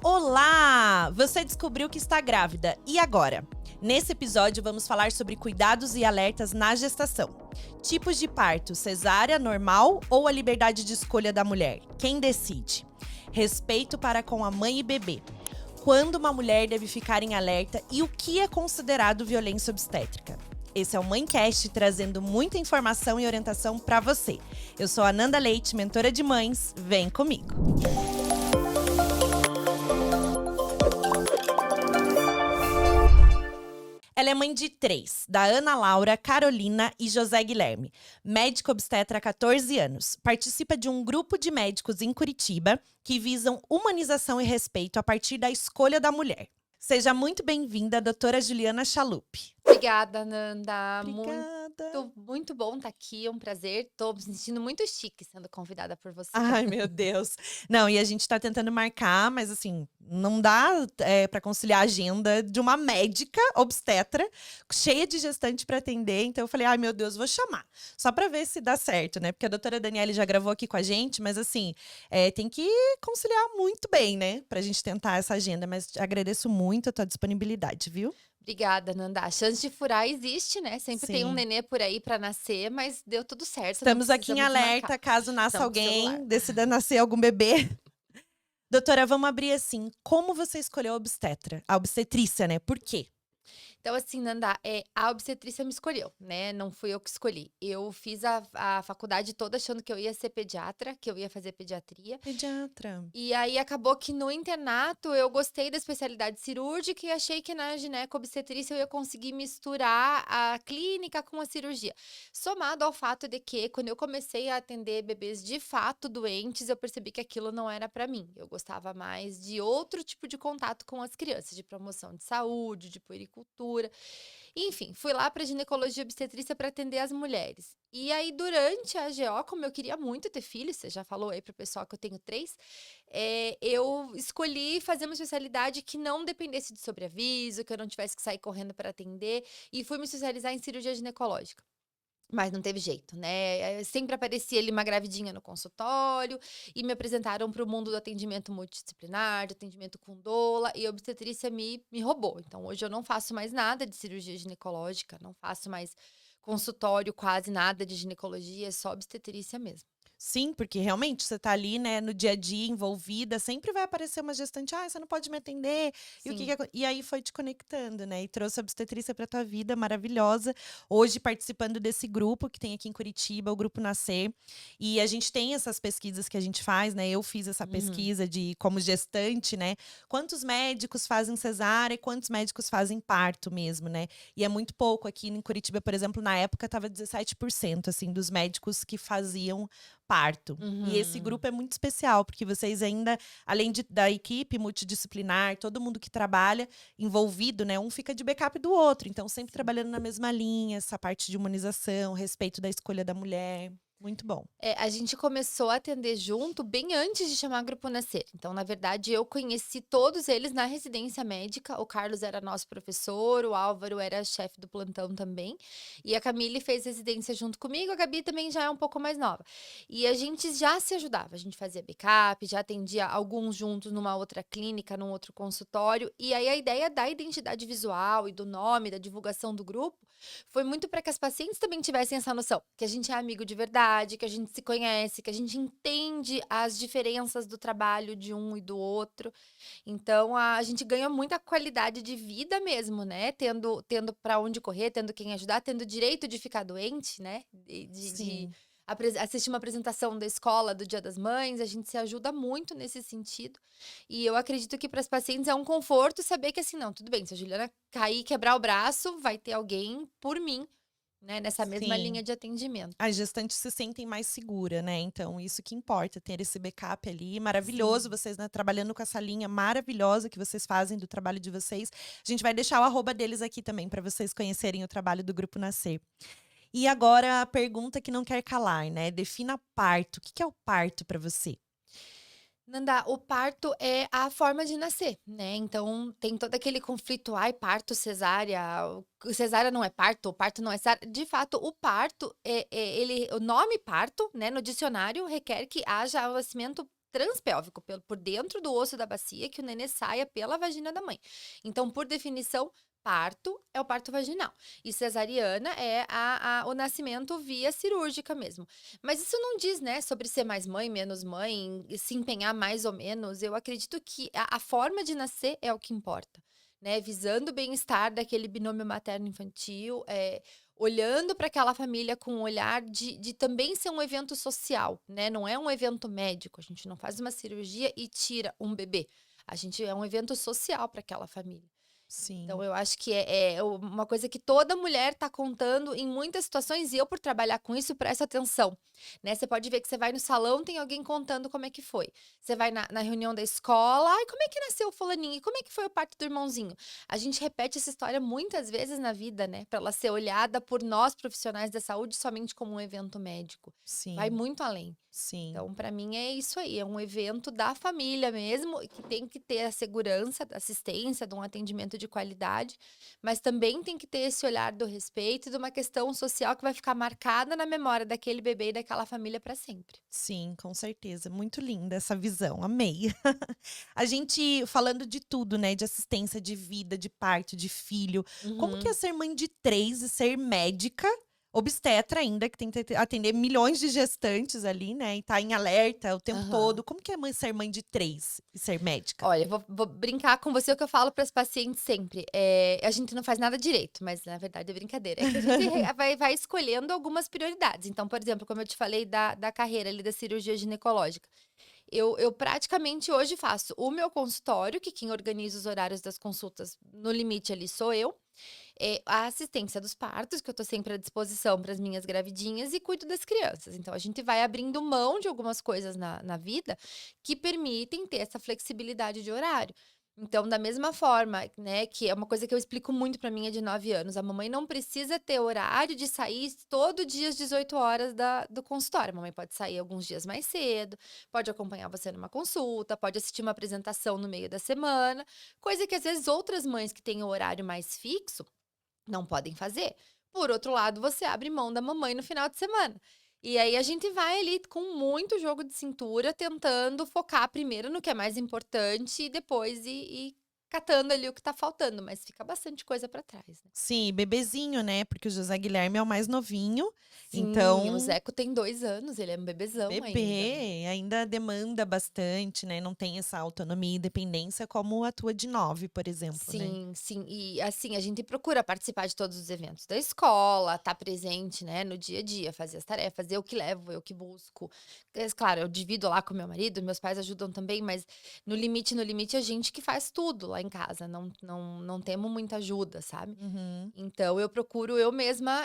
Olá! Você descobriu que está grávida. E agora? Nesse episódio, vamos falar sobre cuidados e alertas na gestação. Tipos de parto: cesárea, normal ou a liberdade de escolha da mulher? Quem decide? Respeito para com a mãe e bebê. Quando uma mulher deve ficar em alerta e o que é considerado violência obstétrica? Esse é o Mãecast, trazendo muita informação e orientação para você. Eu sou a Nanda Leite, mentora de mães. Vem comigo! Ela é mãe de 3, da Ana Laura, Carolina e José Guilherme. Médica obstetra há 14 anos. Participa de um grupo de médicos em Curitiba que visam humanização e respeito a partir da escolha da mulher. Seja muito bem-vinda, doutora Juliana Chalup. Obrigada, Nanda. Obrigada. Muito bom estar aqui, é um prazer. Tô me sentindo muito chique sendo convidada por você. Ai, meu Deus. Não, e a gente tá tentando marcar, mas assim, não dá pra conciliar a agenda de uma médica obstetra cheia de gestante pra atender. Então eu falei, ai, meu Deus, vou chamar. Só pra ver se dá certo, né? Porque a doutora Daniele já gravou aqui com a gente, mas assim, tem que conciliar muito bem, né? Pra gente tentar essa agenda. Mas agradeço muito a tua disponibilidade, viu? Obrigada, Nanda. A chance de furar existe, né? Sempre tem um Sim. nenê por aí pra nascer, mas deu tudo certo, não Estamos aqui em precisamos alerta, marcar. caso nasça Estamos com o celular. alguém, decida nascer algum bebê. Doutora, vamos abrir assim. Como você escolheu a obstetra? A obstetrícia, né? Por quê? Então, assim, Nanda, a obstetrícia me escolheu, né? Não fui eu que escolhi. Eu fiz a faculdade toda achando que eu ia ser pediatra, que eu ia fazer pediatria. Pediatra. E aí acabou que no internato eu gostei da especialidade cirúrgica e achei que na gineco-obstetrícia eu ia conseguir misturar a clínica com a cirurgia. Somado ao fato de que quando eu comecei a atender bebês de fato doentes, eu percebi que aquilo não era para mim. Eu gostava mais de outro tipo de contato com as crianças, de promoção de saúde, de puericultura. Enfim, fui lá para ginecologia e obstetrícia para atender as mulheres. E aí, durante a GO, como eu queria muito ter filhos, você já falou aí pro pessoal que eu tenho 3, eu escolhi fazer uma especialidade que não dependesse de sobreaviso, que eu não tivesse que sair correndo para atender, e fui me especializar em cirurgia ginecológica. Mas não teve jeito, né? Sempre aparecia ali uma gravidinha no consultório e me apresentaram para o mundo do atendimento multidisciplinar, de atendimento com doula, e a obstetrícia me roubou. Então, hoje eu não faço mais nada de cirurgia ginecológica, não faço mais consultório, quase nada de ginecologia, é só obstetrícia mesmo. Sim, porque realmente você tá ali, né, no dia a dia, envolvida, sempre vai aparecer uma gestante, você não pode me atender, e o que Sim. e aí foi te conectando, né, e trouxe a obstetrícia pra tua vida, maravilhosa. Hoje participando desse grupo que tem aqui em Curitiba, o Grupo Nascer, e a gente tem essas pesquisas que a gente faz, né, eu fiz essa Uhum. pesquisa de como gestante, né, quantos médicos fazem cesárea e quantos médicos fazem parto mesmo, né, e é muito pouco. Aqui em Curitiba, por exemplo, na época tava 17%, assim, dos médicos que faziam parto. E esse Uhum. grupo é muito especial, porque vocês ainda, além da equipe multidisciplinar, todo mundo que trabalha envolvido, né? Um fica de backup do outro. Então, sempre Sim. trabalhando na mesma linha, essa parte de humanização, respeito da escolha da mulher. Muito bom. A gente começou a atender junto bem antes de chamar Grupo Nascer. Então, na verdade, eu conheci todos eles na residência médica. O Carlos era nosso professor, o Álvaro era chefe do plantão também. E a Camille fez residência junto comigo, a Gabi também já é um pouco mais nova. E a gente já se ajudava, a gente fazia backup, já atendia alguns juntos numa outra clínica, num outro consultório. E aí a ideia da identidade visual e do nome, da divulgação do grupo, foi muito para que as pacientes também tivessem essa noção, que a gente é amigo de verdade, que a gente se conhece, que a gente entende as diferenças do trabalho de um e do outro. Então, a gente ganha muita qualidade de vida mesmo, né? Tendo para onde correr, tendo quem ajudar, tendo direito de ficar doente, né? De Sim. assistir uma apresentação da escola do Dia das Mães, a gente se ajuda muito nesse sentido. E eu acredito que para as pacientes é um conforto saber que assim, não, tudo bem, se a Juliana cair e quebrar o braço, vai ter alguém por mim, né, nessa mesma Sim. linha de atendimento. As gestantes se sentem mais segura, né? Então, isso que importa, ter esse backup ali. Maravilhoso, Sim. vocês, né, trabalhando com essa linha maravilhosa que vocês fazem do trabalho de vocês. A gente vai deixar o arroba deles aqui também, para vocês conhecerem o trabalho do Grupo Nascer. E agora a pergunta que não quer calar, né? Defina parto. O que que é o parto para você? Nanda, o parto é a forma de nascer, né? Então tem todo aquele conflito, ai, parto, cesárea, cesárea não é parto, o parto não é cesárea. De fato, o parto o nome parto, né, no dicionário requer que haja o nascimento transpélvico, por dentro do osso da bacia, que o nenê saia pela vagina da mãe. Então, por definição, parto é o parto vaginal. E cesariana é o nascimento via cirúrgica mesmo. Mas isso não diz, né, sobre ser mais mãe, menos mãe, se empenhar mais ou menos. Eu acredito que a forma de nascer é o que importa, né? Visando o bem-estar daquele binômio materno-infantil, olhando para aquela família com um olhar de também ser um evento social, né? Não é um evento médico. A gente não faz uma cirurgia e tira um bebê. A gente é um evento social para aquela família. Então, Sim. eu acho que é uma coisa que toda mulher tá contando em muitas situações, e eu, por trabalhar com isso, presto atenção, né? Você pode ver que você vai no salão, tem alguém contando como é que foi. Você vai na reunião da escola, ai, como é que nasceu o fulaninho? E como é que foi o parto do irmãozinho? A gente repete essa história muitas vezes na vida, né? Pra ela ser olhada por nós, profissionais da saúde, somente como um evento médico. Vai Sim. muito além. Sim. Então, para mim é isso aí, é um evento da família mesmo, que tem que ter a segurança da assistência, de um atendimento de qualidade, mas também tem que ter esse olhar do respeito e de uma questão social que vai ficar marcada na memória daquele bebê e daquela família para sempre. Sim, com certeza. Muito linda essa visão, amei. A gente falando de tudo, né? De assistência, de vida, de parto, de filho. Como que é Uhum. ser mãe de três e ser médica, obstetra ainda, que tem que atender milhões de gestantes ali, né? E tá em alerta o tempo Aham. todo. Como que é ser mãe de três e ser médica? Olha, vou brincar com você o que eu falo para as pacientes sempre. A gente não faz nada direito, mas na verdade é brincadeira. É que a gente vai escolhendo algumas prioridades. Então, por exemplo, como eu te falei da carreira ali da cirurgia ginecológica. Eu praticamente hoje faço o meu consultório, que quem organiza os horários das consultas, no limite ali sou eu. A assistência dos partos, que eu tô sempre à disposição para as minhas gravidinhas, e cuido das crianças. Então, a gente vai abrindo mão de algumas coisas na vida que permitem ter essa flexibilidade de horário. Então, da mesma forma, né, que é uma coisa que eu explico muito para minha de 9 anos, a mamãe não precisa ter horário de sair todo dia às 18 horas do consultório. A mamãe pode sair alguns dias mais cedo, pode acompanhar você numa consulta, pode assistir uma apresentação no meio da semana, coisa que às vezes outras mães que têm o horário mais fixo não podem fazer. Por outro lado, você abre mão da mamãe no final de semana. E aí a gente vai ali com muito jogo de cintura, tentando focar primeiro no que é mais importante e depois ir catando ali o que tá faltando, mas fica bastante coisa pra trás, né. Sim, bebezinho, né? Porque o José Guilherme é o mais novinho. Sim, o Então, Zeco tem 2 anos, ele é um bebezão ainda, né. bebê ainda demanda bastante, né? Não tem essa autonomia e independência como a tua de 9, por exemplo, né? Sim, sim. E, assim, a gente procura participar de todos os eventos da escola, estar presente, né, no dia a dia, fazer as tarefas, eu que levo, eu que busco. Claro, eu divido lá com meu marido, meus pais ajudam também, mas no limite, a gente que faz tudo lá em casa, não temos muita ajuda, sabe. Uhum. Então eu procuro eu mesma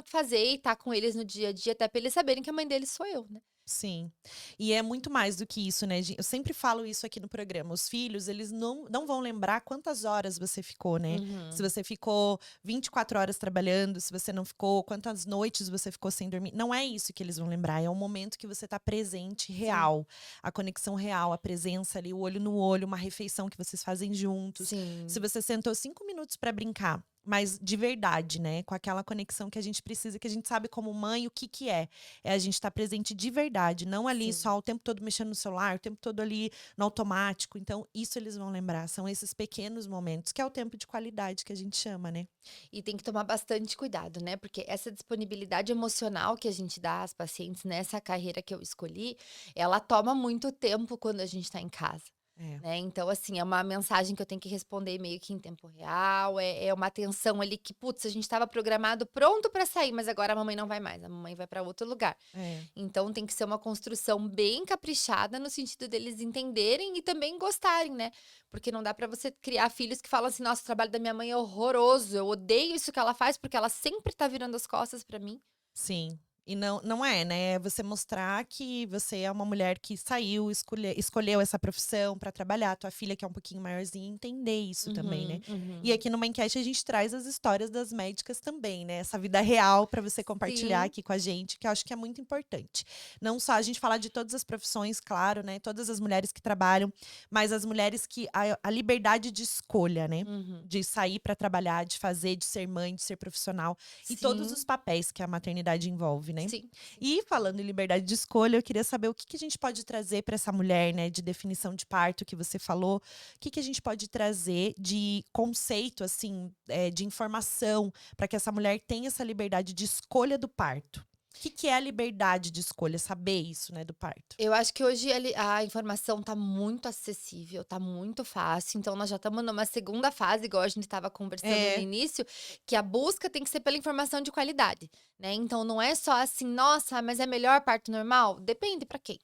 fazer e estar com eles no dia a dia, até pra eles saberem que a mãe deles sou eu, né. Sim. E é muito mais do que isso, né? Eu sempre falo isso aqui no programa. Os filhos, eles não vão lembrar quantas horas você ficou, né? Se Uhum. você ficou 24 horas trabalhando, se você não ficou, quantas noites você ficou sem dormir. Não é isso que eles vão lembrar. É o momento que você tá presente, Sim, real. A conexão real, a presença ali, o olho no olho, uma refeição que vocês fazem juntos. Se sim. você sentou 5 minutos pra brincar. Mas de verdade, né? Com aquela conexão que a gente precisa, que a gente sabe como mãe o que que é. É a gente estar presente de verdade, não ali Sim. só o tempo todo mexendo no celular, o tempo todo ali no automático. Então, isso eles vão lembrar. São esses pequenos momentos, que é o tempo de qualidade que a gente chama, né? E tem que tomar bastante cuidado, né? Porque essa disponibilidade emocional que a gente dá às pacientes nessa carreira que eu escolhi, ela toma muito tempo quando a gente está em casa. É. Né? Então, assim, é uma mensagem que eu tenho que responder meio que em tempo real, é uma atenção ali que, putz, a gente estava programado pronto para sair, mas agora a mamãe não vai mais, a mamãe vai para outro lugar. É. Então, tem que ser uma construção bem caprichada no sentido deles entenderem e também gostarem, né? Porque não dá para você criar filhos que falam assim: nossa, o trabalho da minha mãe é horroroso, eu odeio isso que ela faz porque ela sempre tá virando as costas para mim. Sim. E não é, né? É você mostrar que você é uma mulher que saiu, escolheu essa profissão para trabalhar. Tua filha, que é um pouquinho maiorzinha, entender isso também, né? Uhum, E uhum. aqui no Mindcast a gente traz as histórias das médicas também, né? Essa vida real para você compartilhar Sim, aqui com a gente, que eu acho que é muito importante. Não só a gente falar de todas as profissões, claro, né? Todas as mulheres que trabalham, mas as mulheres que a liberdade de escolha, né? uhum. De sair para trabalhar, de fazer, de ser mãe, de ser profissional e todos os Sim. papéis que a maternidade envolve, chave, né? Sim, sim. E falando em liberdade de escolha, eu queria saber o que que a gente pode trazer para essa mulher, né, de definição de parto que você falou. O que que a gente pode trazer de conceito, assim, de informação, para que essa mulher tenha essa liberdade de escolha do parto? O que que é a liberdade de escolha? Saber isso, né, do parto. Eu acho que hoje a informação tá muito acessível, tá muito fácil, então nós já estamos numa segunda fase, igual a gente estava conversando no É, início, que a busca tem que ser pela informação de qualidade, né. Então não é só assim: "Nossa, mas é melhor parto normal?" Depende para quem.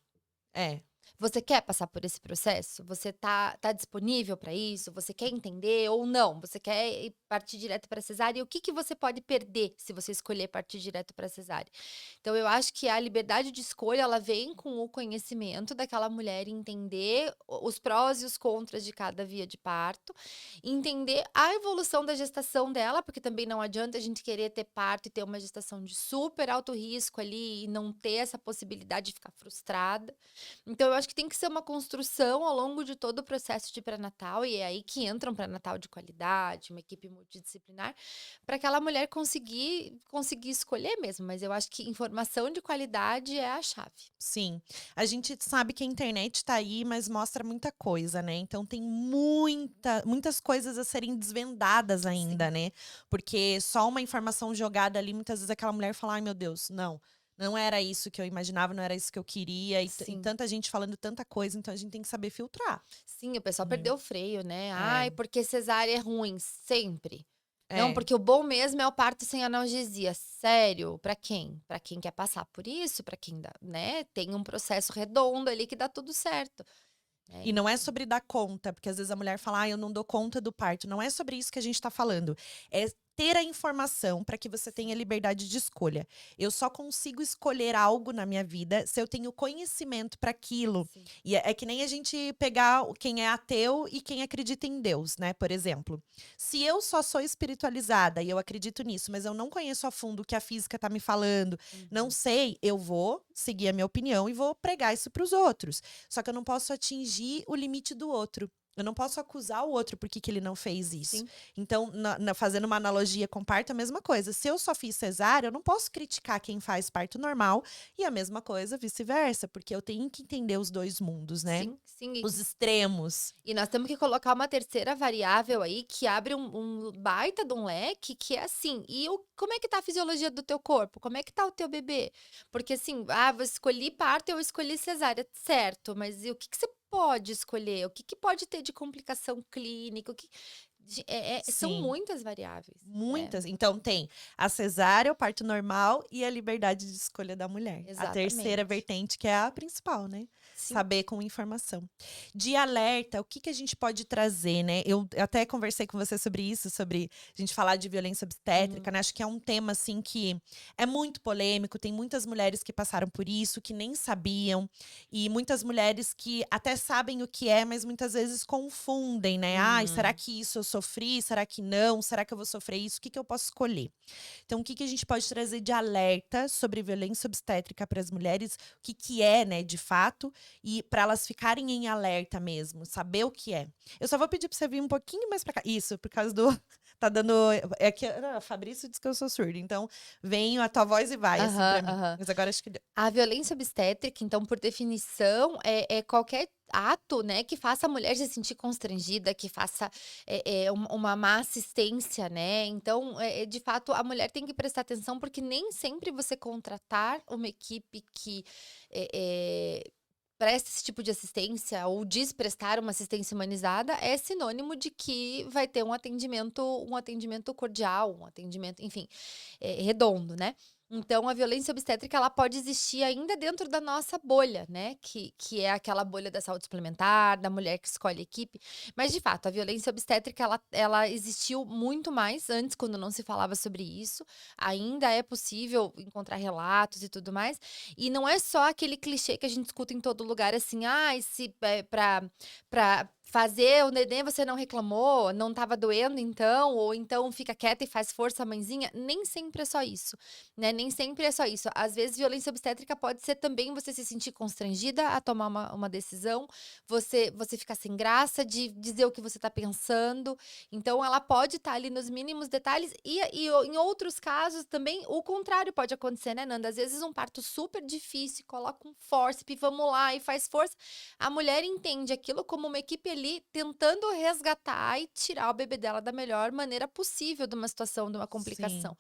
é. Você quer passar por esse processo? Você tá disponível para isso? Você quer entender ou não? Você quer ir partir direto para cesárea? E o que que você pode perder se você escolher partir direto para cesárea? Então eu acho que a liberdade de escolha, ela vem com o conhecimento daquela mulher e entender os prós e os contras de cada via de parto, entender a evolução da gestação dela, porque também não adianta a gente querer ter parto e ter uma gestação de super alto risco ali e não ter essa possibilidade de ficar frustrada. Então eu acho que tem que ser uma construção ao longo de todo o processo de pré-natal, e é aí que entra um pré-natal de qualidade, uma equipe multidisciplinar, para aquela mulher conseguir escolher mesmo, mas eu acho que informação de qualidade é a chave. Sim, a gente sabe que a internet tá aí, mas mostra muita coisa, né? Então tem muitas coisas a serem desvendadas ainda, Sim, né? Porque só uma informação jogada ali, muitas vezes aquela mulher fala: ai meu Deus, não era isso que eu imaginava, não era isso que eu queria, e sim, tanta gente falando tanta coisa, então a gente tem que saber filtrar, sim, o pessoal né? perdeu o freio, né. É, "Ai, porque cesárea é ruim", sempre. Não, é. porque o bom mesmo é o parto sem analgesia. Sério? Pra quem? Pra quem quer passar por isso, pra quem dá, né, tem um processo redondo ali que dá tudo certo, né, E não é sobre dar conta, porque às vezes a mulher fala: "Ah, eu não dou conta do parto". Não é sobre isso que a gente tá falando. É ter a informação para que você tenha liberdade de escolha. Eu só consigo escolher algo na minha vida se eu tenho conhecimento para aquilo. sim. E é que nem a gente pegar quem é ateu e quem acredita em Deus, né? Por exemplo, se eu só sou espiritualizada e eu acredito nisso, mas eu não conheço a fundo o que a física tá me falando, não Uhum. sei, eu vou seguir a minha opinião e vou pregar isso para os outros. Só que eu não posso atingir o limite do outro. Eu não posso acusar o outro porque que ele não fez isso. Sim, Então, fazendo uma analogia com parto, é a mesma coisa. Se eu só fiz cesárea, eu não posso criticar quem faz parto normal. E a mesma coisa, vice-versa, porque eu tenho que entender os dois mundos, né? sim, sim. Os extremos. E nós temos que colocar uma terceira variável aí, que abre um baita de um leque, que é assim: como é que tá a fisiologia do teu corpo? Como é que tá o teu bebê? Porque assim, eu escolhi parto, eu escolhi cesárea, certo, mas e o que que você pode escolher? O que que pode ter de complicação clínica? São Sim. muitas variáveis, né. Muitas. Então tem a cesárea, o parto normal e a liberdade de escolha da mulher. A terceira Exatamente. vertente, que é a principal, né? Sim. Saber com informação. De alerta, o que que a gente pode trazer, né? Eu até conversei com você sobre isso, sobre a gente falar de violência obstétrica, Uhum. né? Acho que é um tema, assim, que é muito polêmico. Tem muitas mulheres que passaram por isso, que nem sabiam. E muitas mulheres que até sabem o que é, mas muitas vezes confundem, né? Ai, será Uhum. que isso eu sofri? Será que não? Será que eu vou sofrer isso? O que que eu posso escolher? Então, o que que a gente pode trazer de alerta sobre violência obstétrica para as mulheres? O que que é, né, de fato? E para elas ficarem em alerta mesmo, saber o que é. Eu só vou pedir para você vir um pouquinho mais para cá. Isso, por causa do. Tá dando. É que Fabrício disse que eu sou surda, então venho a tua voz e vai, assim, Aham, para mim. aham. Mas agora acho que deu. A violência obstétrica, então, por definição, é qualquer ato, né, que faça a mulher se sentir constrangida, que faça, uma má assistência, né. Então, de fato, a mulher tem que prestar atenção, porque nem sempre você contratar uma equipe que, eh presta esse tipo de assistência ou diz prestar uma assistência humanizada, é sinônimo de que vai ter um atendimento cordial, um atendimento, enfim, redondo, né. Então a violência obstétrica, ela pode existir ainda dentro da nossa bolha, né, que é aquela bolha da saúde suplementar, da mulher que escolhe equipe, mas de fato a violência obstétrica, ela existiu muito mais antes, quando não se falava sobre isso, ainda é possível encontrar relatos e tudo mais, e não é só aquele clichê que a gente escuta em todo lugar, assim: "Ai, se pra fazer o neném, você não reclamou, não estava doendo então, ou então fica quieta e faz força, mãezinha, nem sempre é só isso, né, nem sempre é só isso. Às vezes violência obstétrica pode ser também você se sentir constrangida a tomar uma decisão, você ficar sem graça de dizer o que você está pensando, então ela pode estar ali nos mínimos detalhes em outros casos também o contrário pode acontecer, né, Nanda? Às vezes um parto super difícil, coloca um fórceps, vamos lá e faz força, a mulher entende aquilo como uma equipe ali tentando resgatar e tirar o bebê dela da melhor maneira possível de uma situação, de uma Sim. complicação.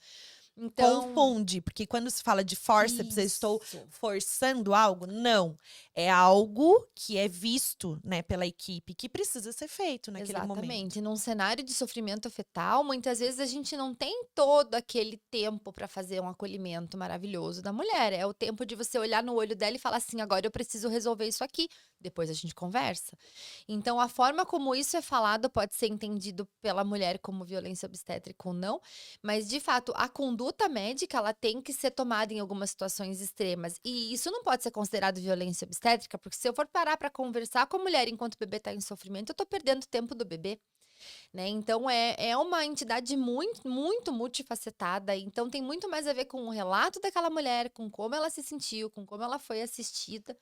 Então, Confunde, porque quando se fala de forceps, eu estou isso. forçando algo? Não. É algo que é visto, né, pela equipe, que precisa ser feito naquele momento. Exatamente. Num cenário de sofrimento fetal, muitas vezes a gente não tem todo aquele tempo para fazer um acolhimento maravilhoso da mulher. É o tempo de você olhar no olho dela e falar assim: agora eu preciso resolver isso aqui. Depois a gente conversa. Então, a forma como isso é falado pode ser entendido pela mulher como violência obstétrica ou não, mas de fato, a conduta médica ela tem que ser tomada em algumas situações extremas. E isso não pode ser considerado violência obstétrica, porque se eu for parar para conversar com a mulher enquanto o bebê está em sofrimento, eu estou perdendo tempo do bebê, né? Então é uma entidade muito, muito multifacetada. Então tem muito mais a ver com o relato daquela mulher, com como ela se sentiu, com como ela foi assistida,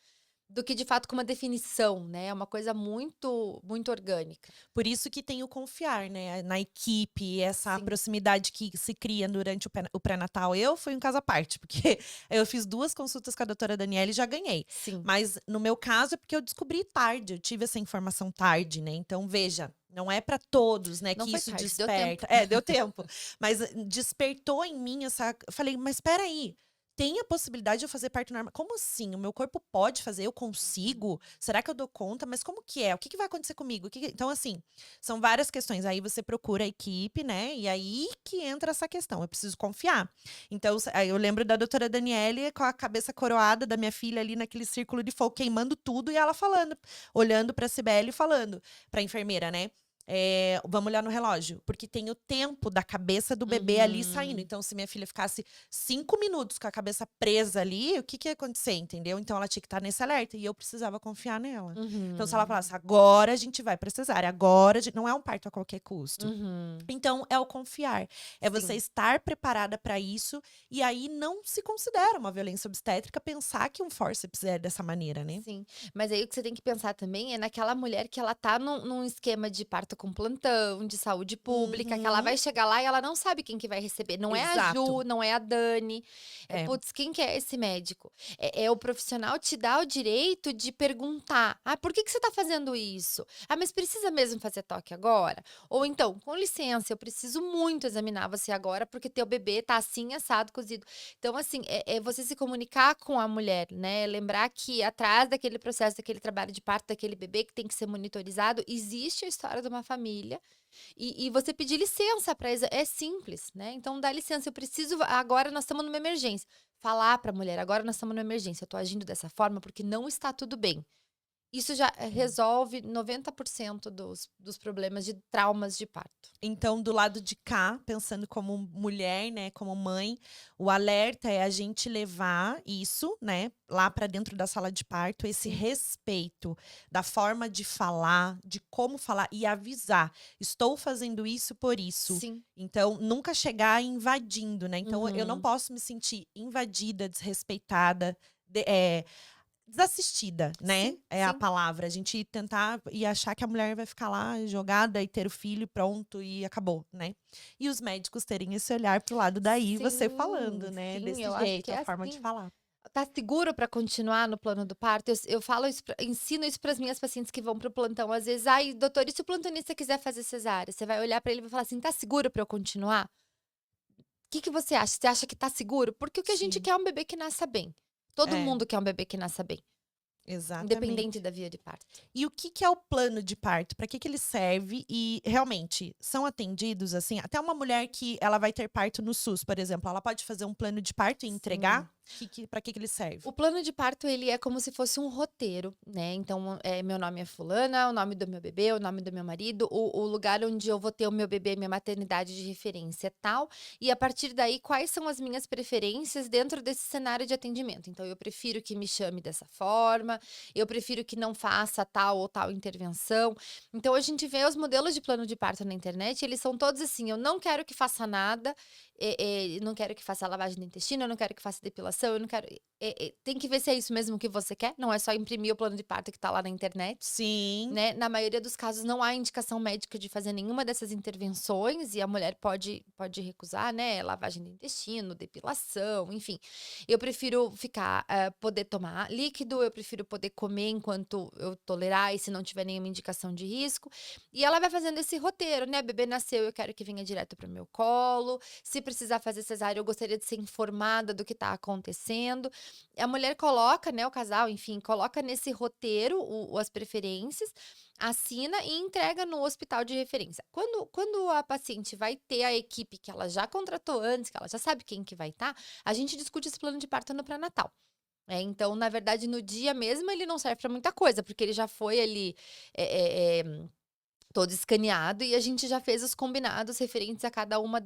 do que de fato com uma definição, né? É uma coisa muito, muito orgânica. Por isso que tem o confiar, né, na equipe, essa Sim, proximidade que se cria durante o pré-natal. Eu fui um caso à parte, porque eu fiz 2 consultas com a doutora Daniela e já ganhei. sim. Mas no meu caso é porque eu descobri tarde, eu tive essa informação tarde, né? Então veja, não é para todos, né, Não que foi isso tarde, deu tempo. desperta. É, deu tempo. Mas despertou em mim essa. Eu falei, mas espera aí. Tem a possibilidade de eu fazer parto normal? Como assim? O meu corpo pode fazer? Eu consigo? Será que eu dou conta? Mas como que é? O que vai acontecer comigo? Então, assim, são várias questões. Aí você procura a equipe, né? E aí que entra essa questão. Eu preciso confiar. Então, aí eu lembro da doutora Daniele com a cabeça coroada da minha filha ali naquele círculo de fogo, queimando tudo, e ela falando, olhando pra Cibele e falando pra enfermeira, né? Vamos olhar no relógio, porque tem o tempo da cabeça do bebê ali saindo. Uhum, Então, se minha filha ficasse 5 minutos com a cabeça presa ali, o que que ia acontecer, entendeu? Então, ela tinha que estar nesse alerta e eu precisava confiar nela. Então, se ela uhum, falasse, agora a gente vai pra cesárea, agora não é um parto a qualquer custo. uhum. Então, é o confiar. É você Sim. estar preparada para isso e aí não se considera uma violência obstétrica pensar que um fórceps é dessa maneira, né? Sim, mas aí o que você tem que pensar também é naquela mulher que ela tá num esquema de parto com plantão, de saúde pública, que ela Uhum. vai chegar lá e ela não sabe quem que vai receber. Não é a Exato. Ju, não é a Dani. É. Putz, quem que é esse médico? É o profissional te dá o direito de perguntar: ah, por que que você tá fazendo isso? Ah, mas precisa mesmo fazer toque agora? Ou então, com licença, eu preciso muito examinar você agora, porque teu bebê tá assim, assado, cozido. Então, assim, é você se comunicar com a mulher, né? Lembrar que atrás daquele processo, daquele trabalho de parto daquele bebê que tem que ser monitorizado, existe a história de uma família e você pedir licença para é simples, né? Então, dá licença, eu preciso. Agora nós estamos numa emergência. Falar para a mulher, agora nós estamos numa emergência, eu tô agindo dessa forma porque não está tudo bem. Isso já resolve 90% dos problemas de traumas de parto. Então, do lado de cá, pensando como mulher, né, como mãe, o alerta é a gente levar isso, né, lá para dentro da sala de parto, esse Sim, respeito da forma de falar, de como falar e avisar. Estou fazendo isso por isso. sim. Então, nunca chegar invadindo, né? Então, eu não Uhum. posso me sentir invadida, desrespeitada, desassistida, né? Sim, É a sim. palavra. A gente tentar e achar que a mulher vai ficar lá jogada e ter o filho pronto e acabou, né? E os médicos terem esse olhar pro lado daí, você Sim, falando, né? sim, Desse eu acho que jeito, a é forma de assim. falar. Tá seguro para continuar no plano do parto? Eu falo isso, ensino isso para as minhas pacientes que vão para o plantão. Às vezes, ai, doutor, e se o plantonista quiser fazer cesárea? Você vai olhar para ele e vai falar assim: tá seguro para eu continuar? O que que você acha? Você acha que tá seguro? Porque o que a gente Sim. quer é um bebê que nasça bem. Todo É, mundo quer um bebê que nasça bem, independente exatamente. da via de parto. E o que que é o plano de parto? Para que que ele serve? E realmente são atendidos assim? Até uma mulher que ela vai ter parto no SUS, por exemplo, ela pode fazer um plano de parto e Sim, entregar? Pra que ele serve? O plano de parto, ele é como se fosse um roteiro, né? Então, meu nome é fulana, o nome do meu bebê, o nome do meu marido, o lugar onde eu vou ter o meu bebê, minha maternidade de referência é tal. E a partir daí, quais são as minhas preferências dentro desse cenário de atendimento? Então, eu prefiro que me chame dessa forma, eu prefiro que não faça tal ou tal intervenção. Então, a gente vê os modelos de plano de parto na internet, eles são todos assim, eu não quero que faça nada, não quero que faça lavagem do intestino, eu não quero que faça depilação, eu não quero. Tem que ver se é isso mesmo que você quer, não é só imprimir o plano de parto que tá lá na internet, Sim. né? Na maioria dos casos não há indicação médica de fazer nenhuma dessas intervenções e a mulher pode recusar, né? Lavagem do intestino, depilação, enfim. Eu prefiro poder tomar líquido, eu prefiro poder comer enquanto eu tolerar e se não tiver nenhuma indicação de risco. E ela vai fazendo esse roteiro, né? Bebê nasceu, eu quero que venha direto para o meu colo. Se precisar fazer cesárea, eu gostaria de ser informada do que está acontecendo. A mulher coloca, né, o casal, enfim, coloca nesse roteiro as preferências, assina e entrega no hospital de referência. Quando a paciente vai ter a equipe que ela já contratou antes, que ela já sabe quem que vai estar, a gente discute esse plano de parto no pré-natal. Então, na verdade, no dia mesmo ele não serve para muita coisa, porque ele já foi ali todo escaneado e a gente já fez os combinados referentes a cada uma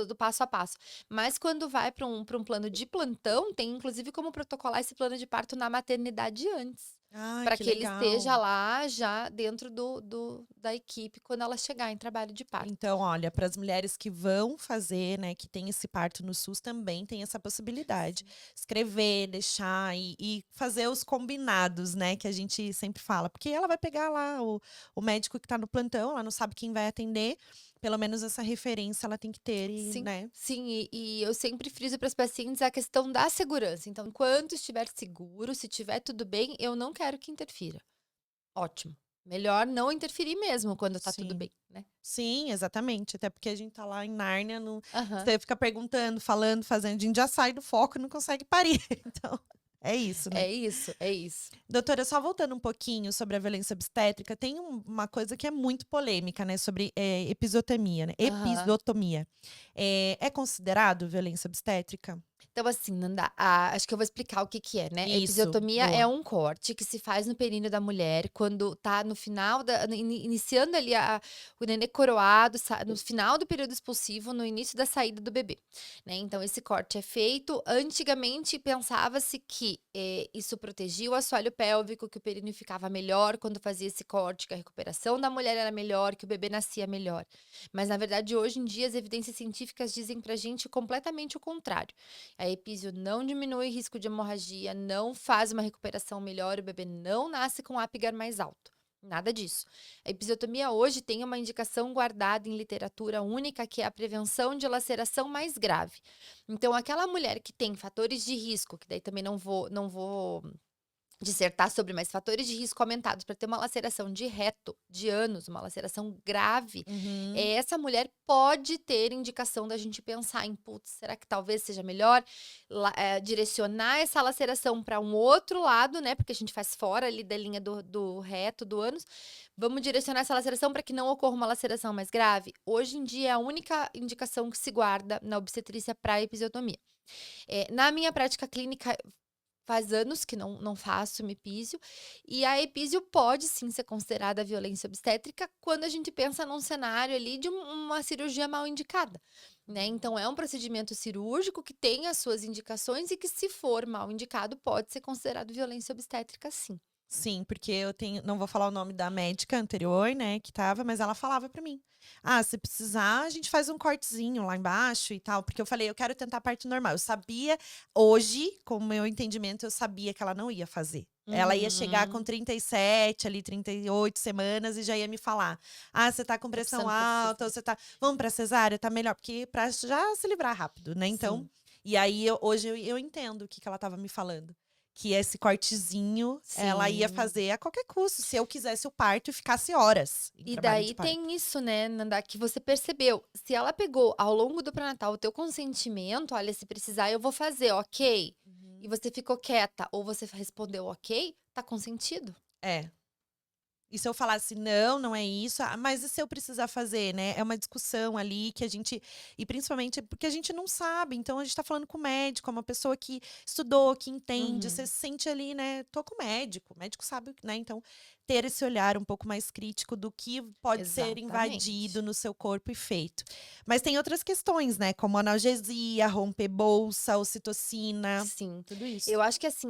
do passo a passo. Mas quando vai para um plano de plantão, tem inclusive como protocolar esse plano de parto na maternidade antes. Ai, Para que que ele esteja legal. lá já dentro da equipe quando ela chegar em trabalho de parto. Então, olha, para as mulheres que vão fazer, né, que tem esse parto no SUS, também tem essa possibilidade. Escrever, deixar e fazer os combinados, né, que a gente sempre fala. Porque ela vai pegar lá o médico que está no plantão, ela não sabe quem vai atender. Pelo menos essa referência ela tem que ter, Sim, né? sim, e eu sempre friso para as pacientes a questão da segurança. Então, enquanto estiver seguro, se tiver tudo bem, eu não quero que interfira. Ótimo. Melhor não interferir mesmo quando tá tudo Sim. bem, né? Sim, exatamente. Até porque a gente tá lá em Nárnia, não... Aham. você fica perguntando, falando, fazendo, a gente já sai do foco e não consegue parir. Então, é isso, né? É isso, é isso. Doutora, só voltando um pouquinho sobre a violência obstétrica, tem uma coisa que é muito polêmica, né? Sobre episiotomia, né? Aham. Episiotomia. É considerado violência obstétrica? Então, assim, Nanda, acho que eu vou explicar o que que é, né? A Isso, episiotomia é boa. um corte que se faz no períneo da mulher quando tá no final iniciando ali o nenê coroado, no final do período expulsivo, no início da saída do bebê, né? Então, esse corte é feito. Antigamente, pensava-se que isso protegia o assoalho pélvico, que o períneo ficava melhor quando fazia esse corte, que a recuperação da mulher era melhor, que o bebê nascia melhor. Mas, na verdade, hoje em dia, as evidências científicas dizem pra gente completamente o contrário. A epísio não diminui risco de hemorragia, não faz uma recuperação melhor, o bebê não nasce com Apgar mais alto. Nada disso. A episiotomia hoje tem uma indicação guardada em literatura única, que é a prevenção de laceração mais grave. Então, aquela mulher que tem fatores de risco, que daí também não vou dissertar sobre, mais fatores de risco aumentados para ter uma laceração de reto de ânus, uma laceração grave, Uhum. essa mulher pode ter indicação da gente pensar em, putz, será que talvez seja melhor direcionar essa laceração para um outro lado, né? Porque a gente faz fora ali da linha do reto, do ânus. Vamos direcionar essa laceração para que não ocorra uma laceração mais grave? Hoje em dia é a única indicação que se guarda na obstetrícia para episiotomia. Na minha prática clínica, faz anos que não faço mepísio, e a epísio pode sim ser considerada violência obstétrica quando a gente pensa num cenário ali de uma cirurgia mal indicada, né? Então é um procedimento cirúrgico que tem as suas indicações e que, se for mal indicado, pode ser considerado violência obstétrica, sim. Sim, porque eu tenho, não vou falar o nome da médica anterior, né, que tava, mas ela falava pra mim: "Ah, se precisar, a gente faz um cortezinho lá embaixo e tal", porque eu falei: "Eu quero tentar a parte normal". Eu sabia, hoje, com o meu entendimento, eu sabia que ela não ia fazer. Ela ia chegar com Uhum. 37 ali, 38 semanas e já ia me falar: "Ah, você tá com Tá pressão precisando fazer alta, ou cesárea. você tá, vamos pra cesárea, tá melhor", porque pra já se livrar rápido, né, então. Sim, E aí hoje eu entendo o que que ela estava me falando. Que esse cortezinho, ela ia sim. fazer a qualquer custo, se eu quisesse o parto e ficasse horas em E trabalho de daí parto. tem isso, né, Nanda, que você percebeu. Se ela pegou ao longo do pré-natal o teu consentimento, olha, se precisar eu vou fazer, ok? E Uhum. você ficou quieta ou você respondeu ok, tá consentido. É, E se eu falasse, não, não é isso, mas e se eu precisar fazer, né? É uma discussão ali que a gente. E principalmente porque a gente não sabe. Então a gente tá falando com o médico, é uma pessoa que estudou, que entende. Você Uhum. se sente ali, né? Tô com o médico sabe, né? Então, ter esse olhar um pouco mais crítico do que pode ser Exatamente. invadido no seu corpo e feito. Mas tem outras questões, né? Como analgesia, romper bolsa, ocitocina, Sim. tudo isso. Eu acho que assim,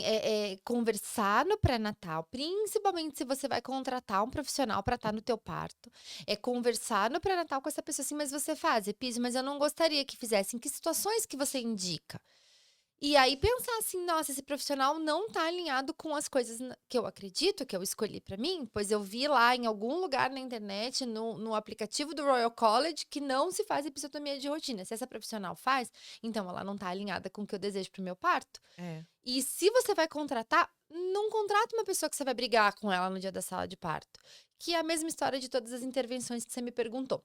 conversar no pré-natal, principalmente se você vai contratar um profissional para estar no teu parto, é conversar no pré-natal com essa pessoa assim: "Mas você faz EPIS? Mas eu não gostaria que fizesse. Em que situações que você indica?". E aí pensar assim: "Nossa, esse profissional não tá alinhado com as coisas que eu acredito, que eu escolhi para mim, pois eu vi lá em algum lugar na internet, no aplicativo do Royal College, que não se faz episiotomia de rotina. Se essa profissional faz, então ela não tá alinhada com o que eu desejo para o meu parto". É. E se você vai contratar, não contrata uma pessoa que você vai brigar com ela no dia da sala de parto, que é a mesma história de todas as intervenções que você me perguntou.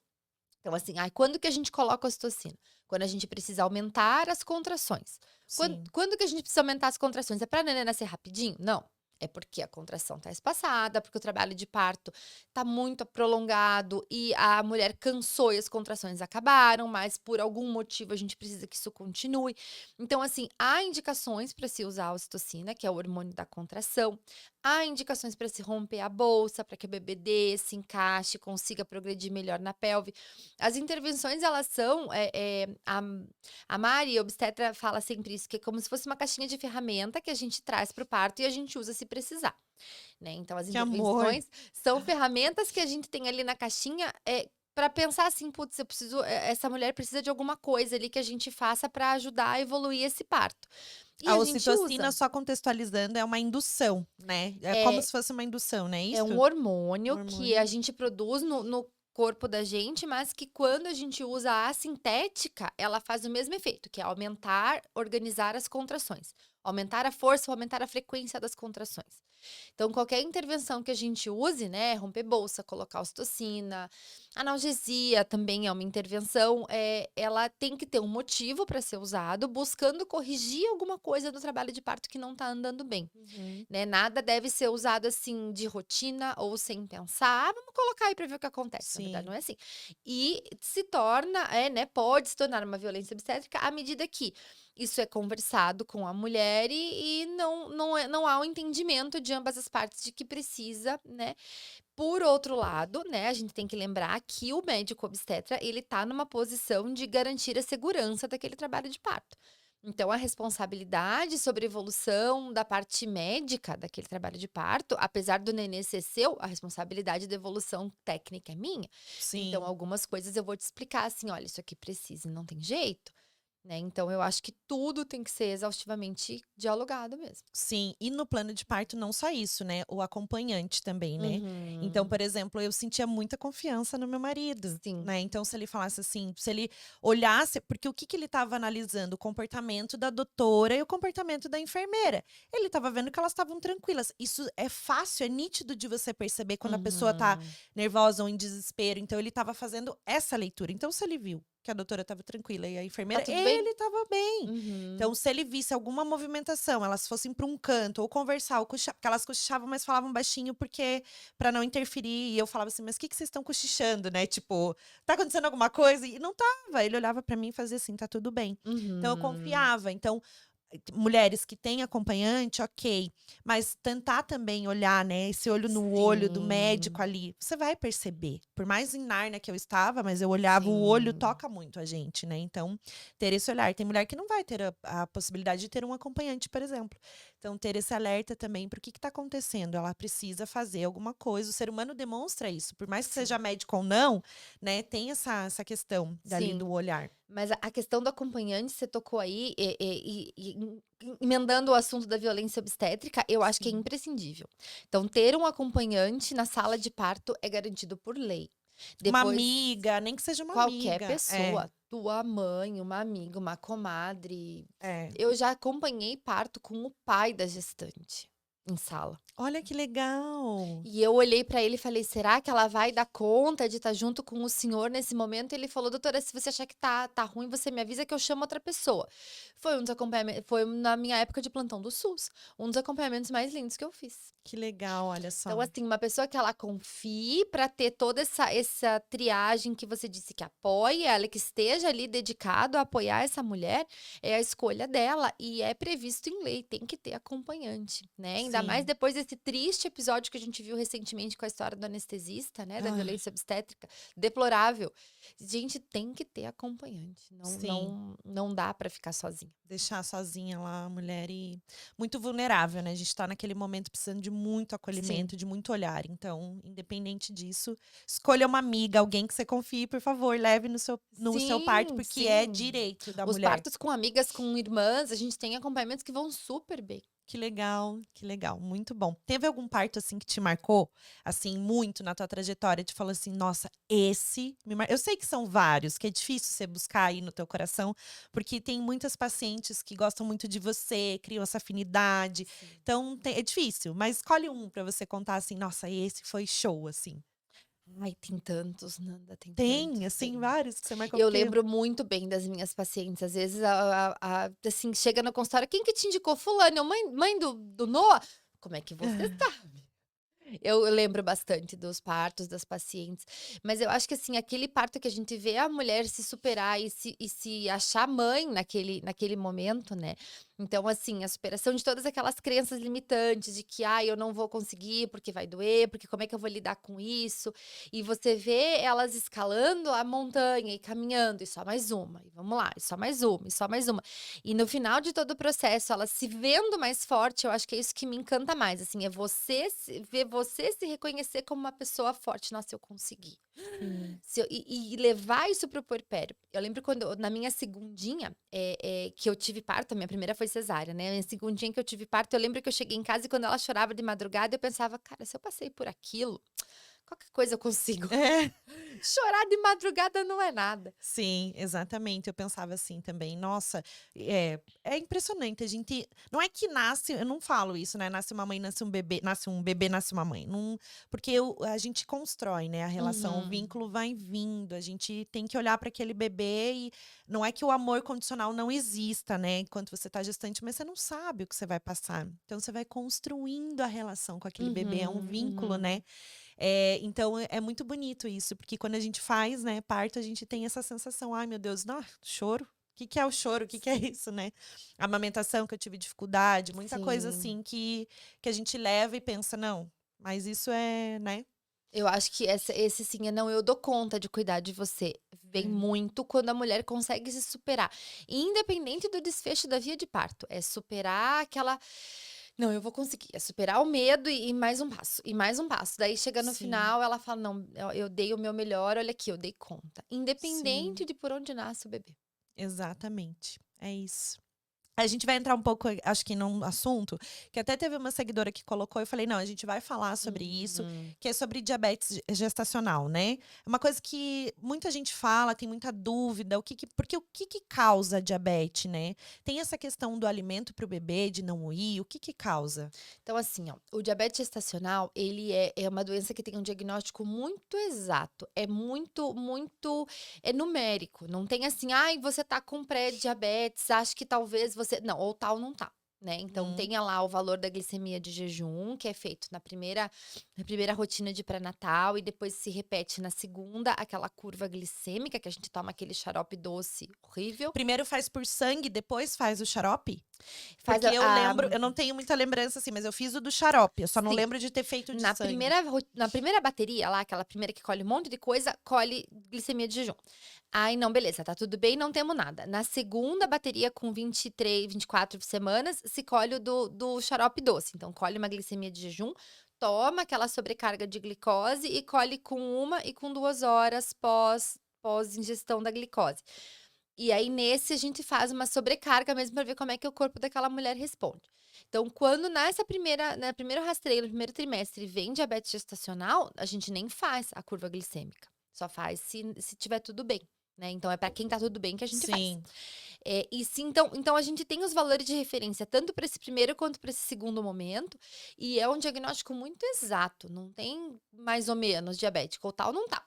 Então, assim, ai, quando que a gente coloca a ocitocina? Quando a gente precisa aumentar as contrações. Sim. Quando que a gente precisa aumentar as contrações? É para neném nascer rapidinho? Não. É porque a contração está espaçada, porque o trabalho de parto está muito prolongado e a mulher cansou e as contrações acabaram, mas por algum motivo a gente precisa que isso continue. Então, assim, há indicações para se usar a ocitocina, que é o hormônio da contração. Há indicações para se romper a bolsa, para que o bebê desça, encaixe, consiga progredir melhor na pelve. As intervenções, elas são, a Mari, obstetra, fala sempre isso, que é como se fosse uma caixinha de ferramenta que a gente traz para o parto e a gente usa se precisar, né. Então as Que amor. intervenções são ferramentas que a gente tem ali na caixinha, para pensar assim: "Putz, eu preciso essa mulher precisa de alguma coisa ali que a gente faça para ajudar a evoluir esse parto". E A a gente ocitocina, usa. só contextualizando, é uma indução, né? É como É se fosse uma indução, não é É um isso? Um hormônio que a hormônio. gente produz no corpo da gente, mas que quando a gente usa a sintética, ela faz o mesmo efeito, que é aumentar, organizar as contrações, aumentar a força, aumentar a frequência das contrações. Então, qualquer intervenção que a gente use, né, romper bolsa, colocar ocitocina, analgesia também é uma intervenção, ela tem que ter um motivo para ser usado, buscando corrigir alguma coisa do trabalho de parto que não está andando bem. Uhum. Né, nada deve ser usado, assim, de rotina ou sem pensar: "Ah, vamos colocar aí para ver o que acontece", na verdade Sim. não é assim. E se torna, né, pode se tornar uma violência obstétrica à medida que isso é conversado com a mulher e não há um entendimento de ambas as partes de que precisa, né. Por outro lado, né, a gente tem que lembrar que o médico obstetra, ele tá numa posição de garantir a segurança daquele trabalho de parto. Então, a responsabilidade sobre a evolução da parte médica daquele trabalho de parto, apesar do nenê ser seu, a responsabilidade da evolução técnica é minha. Então, Sim. algumas coisas eu vou te explicar assim: olha, isso aqui precisa e não tem jeito, né? Então, eu acho que tudo tem que ser exaustivamente dialogado mesmo. Sim, e no plano de parto não só isso, né, o acompanhante também, né. Então, Uhum. por exemplo, eu sentia muita confiança no meu marido, Sim. né, então se ele falasse assim, se ele olhasse porque o que que ele estava analisando? O comportamento da doutora e o comportamento da enfermeira. Ele estava vendo que elas estavam tranquilas. Isso é fácil, é nítido de você perceber quando a pessoa tá Uhum. nervosa ou em desespero, então ele estava fazendo essa leitura. Então se ele viu que a doutora estava tranquila e a Tá enfermeira, tudo bem? ele estava bem. Uhum. Então, se ele visse alguma movimentação, elas fossem para um canto ou conversar, ou porque elas cochichavam, mas falavam baixinho porque para não interferir. E eu falava assim: "Mas o que que vocês estão cochichando, né? Tipo, tá acontecendo alguma coisa?" E não tava. Ele olhava para mim e fazia assim: "Tá tudo bem". Então eu Uhum. confiava. Então, mulheres que têm acompanhante, ok. Mas tentar também olhar, né, esse olho no olho do médico Sim. ali, você vai perceber. Por mais em Nárnia que eu estava, mas eu olhava, o olho Sim. toca muito a gente, né, então, ter esse olhar. Tem mulher que não vai ter a possibilidade de ter um acompanhante, por exemplo. Então, ter esse alerta também para o que está acontecendo, ela precisa fazer alguma coisa, o ser humano demonstra isso, por mais que seja Sim. médico ou não, né, tem essa questão dali Sim. do olhar. Mas a questão do acompanhante, você tocou aí, emendando o assunto da violência obstétrica, eu acho que é Sim. imprescindível. Então, ter um acompanhante na sala de parto é garantido por lei. Uma Depois, amiga, nem que seja uma qualquer amiga. É. pessoa, tua mãe, uma amiga, uma comadre. É. Eu já acompanhei parto com o pai da gestante. em sala. Olha que legal. E eu olhei pra ele e falei: "Será que ela vai dar conta de estar junto com o senhor nesse momento?" Ele falou: "Doutora, se você achar que tá ruim, você me avisa que eu chamo outra pessoa". Foi na minha época de plantão do SUS, um dos acompanhamentos mais lindos que eu fiz. Que legal, olha Então, só. assim, uma pessoa que ela confie para ter toda essa triagem que você disse, que apoie ela, que esteja ali dedicado a apoiar essa mulher, é a escolha dela e é previsto em lei, tem que ter acompanhante, né? Ainda mais Sim. depois desse triste episódio que a gente viu recentemente com a história do anestesista, né, da Ai, violência obstétrica, deplorável. Gente, tem que ter acompanhante, não sim. não não dá para ficar sozinha. Deixar sozinha lá a mulher e muito vulnerável, né, a gente tá naquele momento precisando de muito Sim, acolhimento, de muito olhar, então, independente disso, escolha uma amiga, alguém que você confie, por favor, leve no seu parto, sim, porque é sim. direito da Os mulher. partos com amigas, com irmãs, a gente tem acompanhamentos que vão super bem. Que legal, muito bom. Teve algum parto, assim, que te marcou, assim, muito na tua trajetória, te falou assim: "Nossa, esse me mar". Eu sei que são vários, que é difícil você buscar aí no teu coração, porque tem muitas pacientes que gostam muito de você, criam essa afinidade, Sim. então é difícil, mas escolhe um pra você contar assim: "Nossa, esse foi show", assim. Ai, tem tantos, Nanda, tem Tem, tantos, assim, tem. vários que você marcou? Eu Porque lembro muito bem das minhas pacientes, às vezes assim, chega no consultório: "Quem que te indicou?", "Fulano", "Mãe do Noah?", "Como é que você sabe?". Eu lembro bastante dos partos das pacientes, mas eu acho que, assim, aquele parto que a gente vê a mulher se superar e se achar mãe naquele momento, né. Então, assim, a superação de todas aquelas crenças limitantes de que: "Ai, eu não vou conseguir porque vai doer, porque como é que eu vou lidar com isso?". E você vê elas escalando a montanha e caminhando, e só mais uma, e vamos lá, e só mais uma, e só mais uma. E no final de todo o processo, elas se vendo mais forte, eu acho que é isso que me encanta mais, assim, é você se reconhecer como uma pessoa forte. "Nossa, eu consegui". sim. Se eu e levar isso para o puerpério. Eu lembro quando na minha segundinha, que eu tive parto, a minha primeira foi cesárea, né, a minha segundinha que eu tive parto, eu lembro que eu cheguei em casa e quando ela chorava de madrugada, eu pensava: "Cara, se eu passei por aquilo, qualquer coisa eu consigo". É. Chorar de madrugada não é nada. Sim, exatamente, eu pensava assim também. Nossa, é impressionante, a gente não é que nasce, eu não falo isso, né, nasce uma mãe, nasce um bebê, nasce uma mãe, não, porque a gente constrói, né, a relação, o Uhum, vínculo vai vindo, a gente tem que olhar para aquele bebê e não é que o amor condicional não exista, né, enquanto você tá gestante, mas você não sabe o que você vai passar, então você vai construindo a relação com aquele bebê, é um uhum, vínculo, né. uhum. Então é muito bonito isso, porque quando a gente faz, né, parto, a gente tem essa sensação: "Ai, meu Deus, choro? O que que é o choro? O que que é isso, né?". Amamentação que eu tive dificuldade, muita coisa Sim. assim que a gente leva e pensa: "Não, mas isso é", né. Eu acho que esse sim é: "Não, eu dou conta de cuidar de você". Vem É. muito quando a mulher consegue se superar, independente do desfecho da via de parto, é superar aquela: "Não, eu vou conseguir", é superar o medo e mais um passo, e mais um passo. Daí chega no Sim, final, ela fala: "Não, eu dei o meu melhor, olha aqui, eu dei conta", independente sim, de por onde nasce o bebê. exatamente, é isso. A gente vai entrar um pouco, acho que num assunto, que até teve uma seguidora que colocou, eu falei: "Não, a gente vai falar sobre isso", Uhum. que é sobre diabetes gestacional, né. É uma coisa que muita gente fala, tem muita dúvida, porque o que que causa diabetes, né. Tem essa questão do alimento para o bebê, de não ir, o que que causa? Então, assim, ó, o diabetes gestacional, ele é uma doença que tem um diagnóstico muito exato, é muito é numérico, não tem assim: "Ai, você tá com pré-diabetes, acho que talvez você", não, ou tal não tá, né. Então Hum. tenha lá o valor da glicemia de jejum, que é feito na primeira rotina de pré-natal e depois se repete na segunda, aquela curva glicêmica que a gente toma aquele xarope doce horrível, Primeiro faz por sangue, depois faz o xarope? faz Porque a eu a lembro, eu não tenho muita lembrança, assim, mas eu fiz o do xarope, eu só não sim. lembro de ter feito o de Na sangue. primeira ro na primeira bateria lá, aquela primeira que colhe um monte de coisa, colhe glicemia de jejum. Aí não, beleza, tá tudo bem, não temos nada. Na segunda bateria com 23, 24 semanas, se colhe o do xarope doce, então colhe uma glicemia de jejum, toma aquela sobrecarga de glicose e colhe com 1 e com 2 horas pós ingestão da glicose. E aí, nesse, a gente faz uma sobrecarga mesmo para ver como é que o corpo daquela mulher responde. Então, quando na primeiro rastreio, no primeiro trimestre, vem diabetes gestacional, a gente nem faz a curva glicêmica. Só faz se tiver tudo bem. né? Então, é para quem tá tudo bem que a gente faz. Sim. E sim, então a gente tem os valores de referência tanto para esse primeiro quanto para esse segundo momento, e é um diagnóstico muito exato, não tem mais ou menos diabético ou tal, não tá,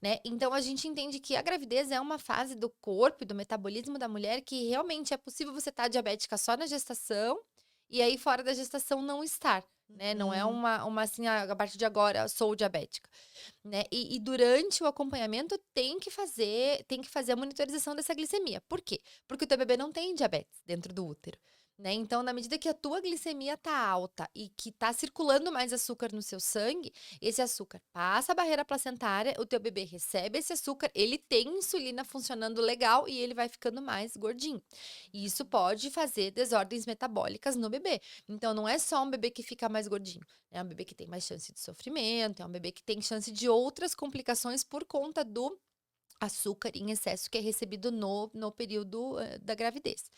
né? Então a gente entende que a gravidez é uma fase do corpo e do metabolismo da mulher que realmente é possível você estar diabética só na gestação e aí fora da gestação não estar. Né? Não é Hum, uma assim, a partir de agora sou diabética, né? E durante o acompanhamento tem que fazer a monitorização dessa glicemia. Por quê? Porque o teu bebê não tem diabetes dentro do útero, né? Então, na medida que a tua glicemia tá alta e que tá circulando mais açúcar no seu sangue, esse açúcar passa a barreira placentária, o teu bebê recebe esse açúcar, ele tem insulina funcionando legal e ele vai ficando mais gordinho. E isso pode fazer desordens metabólicas no bebê. Então, não é só um bebê que fica mais gordinho. É um bebê que tem mais chance de sofrimento, é um bebê que tem chance de outras complicações por conta do açúcar em excesso que é recebido no período da gravidez.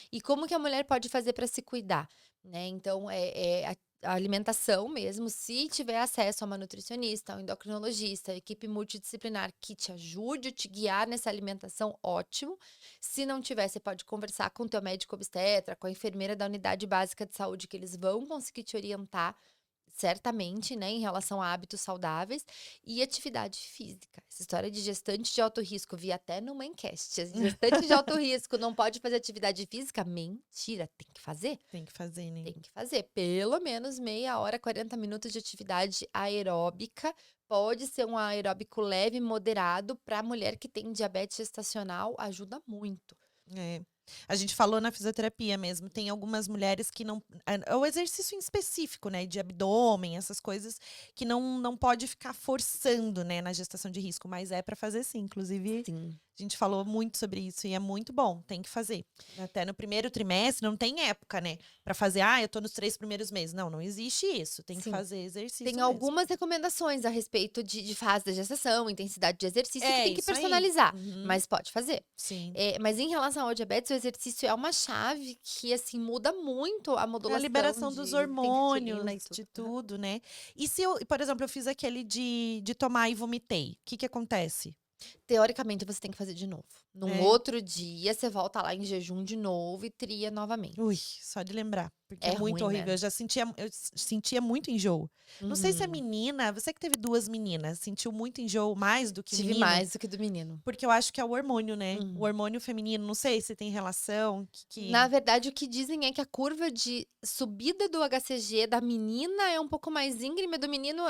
E como que a mulher pode fazer para se cuidar? Né? Então, a alimentação mesmo, se tiver acesso a uma nutricionista, a um endocrinologista, a equipe multidisciplinar que te ajude, te guiar nessa alimentação, ótimo. Se não tiver, você pode conversar com o teu médico obstetra, com a enfermeira da unidade básica de saúde, que eles vão conseguir te orientar certamente, né, em relação a hábitos saudáveis e atividade física. Essa história de gestante de alto risco, vi até numa enquete. Gestante de alto risco não pode fazer atividade física? Mentira, tem que fazer. Tem que fazer, né? Tem que fazer. Pelo menos meia hora, 40 minutos de atividade aeróbica. Pode ser um aeróbico leve, moderado, para mulher que tem diabetes gestacional, ajuda muito. É. A gente falou na fisioterapia mesmo, tem algumas mulheres que não. É o exercício em específico, né? De abdômen, essas coisas, que não pode ficar forçando, né, na gestação de risco, mas é para fazer sim. Inclusive, Sim. a gente falou muito sobre isso e é muito bom, tem que fazer. Até no primeiro trimestre, não tem época, né? Pra fazer, eu tô nos 3 primeiros meses. Não existe isso. Tem que Sim. fazer exercício Tem mesmo. algumas recomendações a respeito de fase da gestação, intensidade de exercício, que É tem que isso aí. personalizar, Uhum. mas pode fazer. Sim. Mas em relação ao diabetes, o exercício é uma chave que, assim, muda muito a É a modulação liberação de dos resistência à insulina e hormônios, de tudo. Aham. tudo, né? E se eu, por exemplo, eu fiz aquele de tomar e vomitei, o que acontece? Teoricamente, você tem que fazer de novo. Num É. outro dia, você volta lá em jejum de novo e tria novamente. Ui, só de lembrar, porque é É muito ruim, horrível. né? Eu sentia muito enjoo. Não sei se a Uhum. menina, você que teve 2 meninas, sentiu muito enjoo mais do que o Tive menino? mais do que do menino. Porque eu acho que é o hormônio, né? O Uhum. hormônio feminino, não sei se tem relação, Na verdade, o que dizem é que a curva de subida do HCG da menina é um pouco mais íngreme, do menino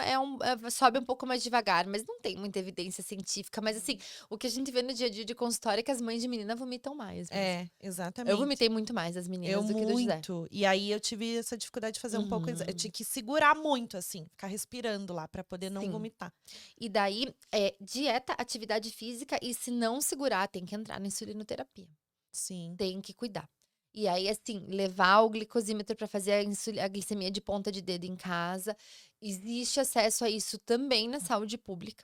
sobe um pouco mais devagar, mas não tem muita evidência científica. Mas assim, o que a gente vê no dia a dia de consultório é que as mães de menina vomitam mais mesmo. É, Eu exatamente. vomitei muito mais as Eu meninas do que do José. muito. E aí eu tive essa dificuldade de fazer um pouco. Eu Uhum. tinha que segurar muito, assim, ficar respirando lá pra poder não Sim. vomitar. E daí, dieta, atividade física, e se não segurar, tem que entrar na insulinoterapia. Sim. Tem que cuidar. E aí, assim, levar o glicosímetro para fazer a glicemia de ponta de dedo em casa. Existe acesso a isso também na saúde pública.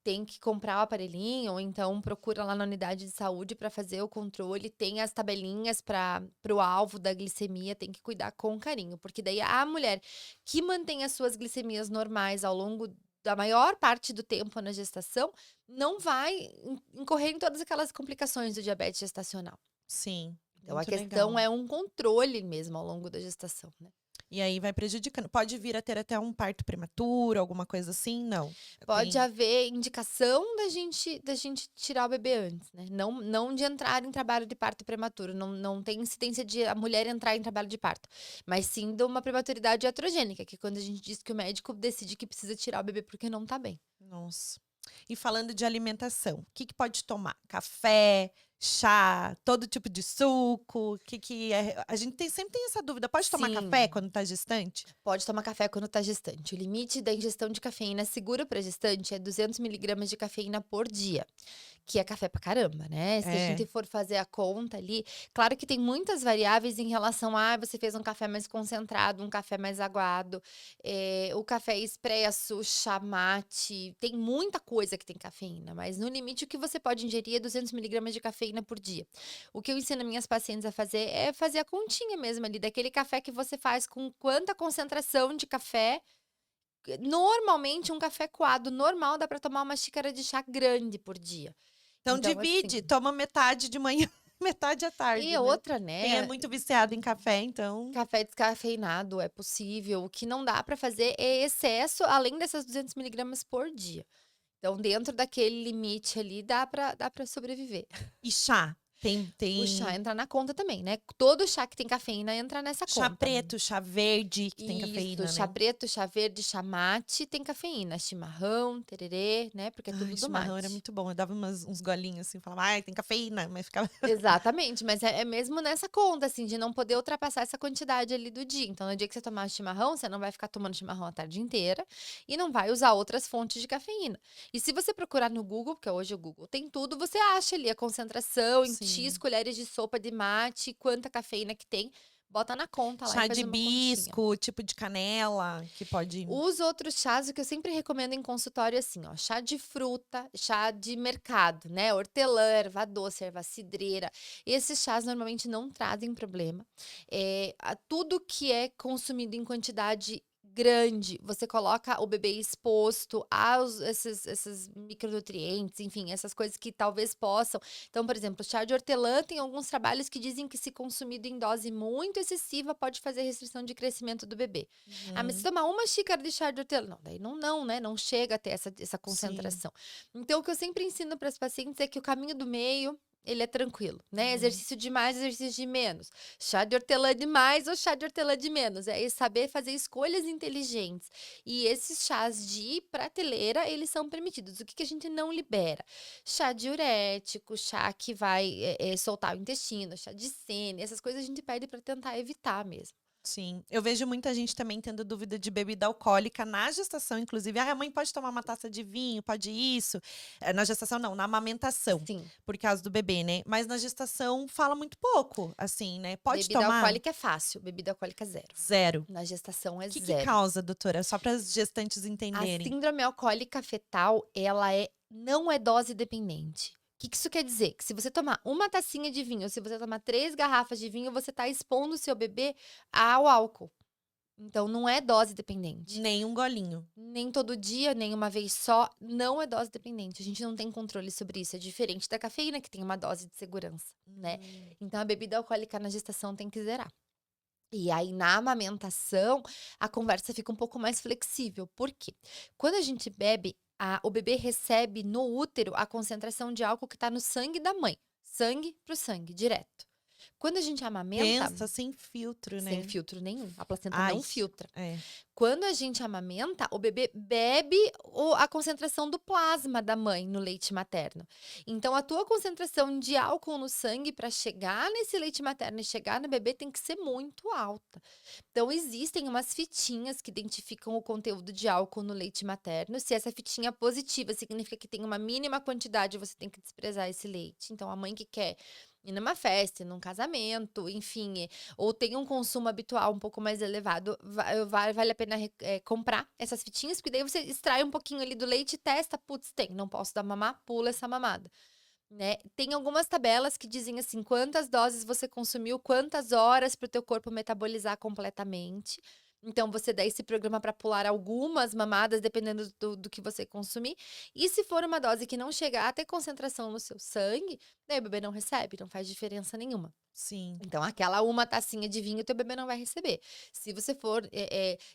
Tem que comprar o aparelhinho, ou então procura lá na unidade de saúde para fazer o controle. Tem as tabelinhas para o alvo da glicemia, tem que cuidar com carinho, porque daí a mulher que mantém as suas glicemias normais ao longo da maior parte do tempo na gestação não vai incorrer em todas aquelas complicações do diabetes gestacional. Sim. Então a Muito questão legal. é um controle mesmo ao longo da gestação, né. E aí vai prejudicando. Pode vir a ter até um parto prematuro, alguma coisa assim? Não. Pode Tem. haver indicação da gente tirar o bebê antes, né, não de entrar em trabalho de parto prematuro, não tem incidência de a mulher entrar em trabalho de parto, mas sim de uma prematuridade iatrogênica, que é quando a gente diz que o médico decide que precisa tirar o bebê porque não tá bem. Nossa. E falando de alimentação, o que pode tomar? Café, chá, todo tipo de suco? O que é? A gente sempre tem essa dúvida. Pode tomar café Sim. quando tá gestante? Pode tomar café quando tá gestante. O limite da ingestão de cafeína segura para gestante é 200 miligramas de cafeína por dia, que é café pra caramba, né? Se a É. gente for fazer a conta ali, claro que tem muitas variáveis em relação a você fez um café mais concentrado, um café mais aguado, o café expresso, chá mate, tem muita coisa que tem cafeína, mas no limite o que você pode ingerir é 200 miligramas de cafeína por dia. O que eu ensino minhas pacientes a fazer é fazer a continha mesmo ali, daquele café que você faz com quanta concentração de café. Normalmente, um café coado normal dá para tomar uma xícara de chá grande por dia. Então Então, divide, assim. toma metade de manhã, metade à tarde, E né. outra, Quem é né? muito viciado em café, então Café descafeinado é possível. O que não dá pra fazer é excesso, além dessas 200 miligramas por dia. Então, dentro daquele limite ali, dá pra sobreviver. e chá? Tem O chá tem entra na conta também, né? Todo chá que tem cafeína entra nessa chá conta. preto, chá verde, que tem Isso, cafeína, chá né. preto, chá verde, chá mate tem cafeína. Chimarrão, tererê, né? Porque é Ai, tudo do chimarrão era mate. muito bom, eu dava uns golinhos, assim, falava: "Ai, tem cafeína", mas ficava Exatamente, mas é mesmo nessa conta, assim, de não poder ultrapassar essa quantidade ali do dia. Então, no dia que você tomar chimarrão, você não vai ficar tomando chimarrão a tarde inteira e não vai usar outras fontes de cafeína. E se você procurar no Google, porque hoje o Google tem tudo, você acha ali a concentração em X sim. colheres de sopa de mate, quanta cafeína que tem, bota na conta lá e Chá faz de uma continha. hibisco, tipo de canela, que pode Os outros chás, o que eu sempre recomendo em consultório é assim, ó, chá de fruta, chá de mercado, né? Hortelã, erva doce, erva cidreira. Esses chás normalmente não trazem problema. Tudo que é consumido em quantidade grande, você coloca o bebê exposto aos esses micronutrientes, enfim, essas coisas que talvez possam. Então, por exemplo, o chá de hortelã tem alguns trabalhos que dizem que se consumido em dose muito excessiva pode fazer restrição de crescimento do bebê. Ah, mas se uhum, tomar uma xícara de chá de hortelã, não, daí não, né, não chega a ter essa sim. concentração. Então o que eu sempre ensino para as pacientes é que o caminho do meio, ele é tranquilo, né, Uhum. exercício de mais, exercício de menos, chá de hortelã de mais ou chá de hortelã de menos, é saber fazer escolhas inteligentes. E esses chás de prateleira, eles são permitidos. O que que a gente não libera? Chá diurético, chá que vai, soltar o intestino, chá de sene, essas coisas a gente pede para tentar evitar mesmo. Sim, eu vejo muita gente também tendo dúvida de bebida alcoólica na gestação, inclusive. Ah, a mãe pode tomar uma taça de vinho, pode isso. Na gestação não, na amamentação, Sim. por causa do bebê, né? Mas na gestação fala muito pouco, assim, né? Pode Bebida tomar? alcoólica é fácil, bebida alcoólica é zero. Zero. Na gestação é O que que zero. causa, doutora? Só para as gestantes A entenderem. síndrome alcoólica fetal, ela não é dose dependente. O que que isso quer dizer? Que se você tomar uma tacinha de vinho, ou se você tomar 3 garrafas de vinho, você está expondo o seu bebê ao álcool. Então não é dose dependente. Nem um golinho. Nem todo dia, nem uma vez só, não é dose dependente. A gente não tem controle sobre isso. É diferente da cafeína, que tem uma dose de segurança, né? Hum. Então a bebida alcoólica na gestação tem que zerar. E aí, na amamentação, a conversa fica um pouco mais flexível. Por quê? Quando a gente bebe, o bebê recebe no útero a concentração de álcool que está no sangue da mãe. Sangue para o sangue, direto. Quando a gente amamenta, Pensa sem filtro, sem né? filtro nenhum, a placenta Ai, não filtra. é. Quando a gente amamenta, o bebê bebe a concentração do plasma da mãe no leite materno. Então, a tua concentração de álcool no sangue para chegar nesse leite materno e chegar no bebê tem que ser muito alta. Então, existem umas fitinhas que identificam o conteúdo de álcool no leite materno. Se essa fitinha é positiva, significa que tem uma mínima quantidade, você tem que desprezar esse leite. Então, a mãe que quer ir numa festa, ir num casamento, enfim, ou tem um consumo habitual um pouco mais elevado, vale a pena comprar essas fitinhas, porque daí você extrai um pouquinho ali do leite e testa, putz, não posso dar mamar, pula essa mamada. Né? Tem algumas tabelas que dizem assim, quantas doses você consumiu, quantas horas para o teu corpo metabolizar completamente. Então, você daí se programa para pular algumas mamadas, dependendo do que você consumir. E se for uma dose que não chegar a ter concentração no seu sangue, daí o bebê não recebe, não faz diferença nenhuma. Sim. Então, aquela uma tacinha de vinho, teu bebê não vai receber. Se você for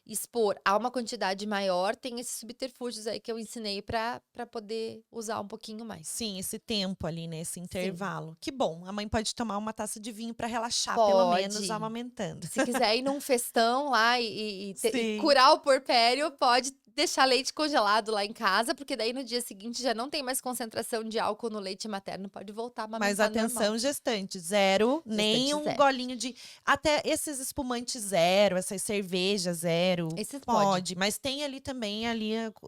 expor a uma quantidade maior, tem esses subterfúgios aí que eu ensinei para poder usar um pouquinho mais. Sim, esse tempo ali, né, esse Sim, intervalo. Que bom, a mãe pode tomar uma taça de vinho para relaxar, pelo menos pode. amamentando. Se quiser ir num festão lá e Sim. curar o porpério, pode deixar leite congelado lá em casa, porque daí no dia seguinte já não tem mais concentração de álcool no leite materno, pode voltar a Mas amamentar normal. atenção, gestante, zero, nem Gestante um zero. golinho de até esses espumantes zero, essas cervejas zero, Esses pode. pode, mas tem ali também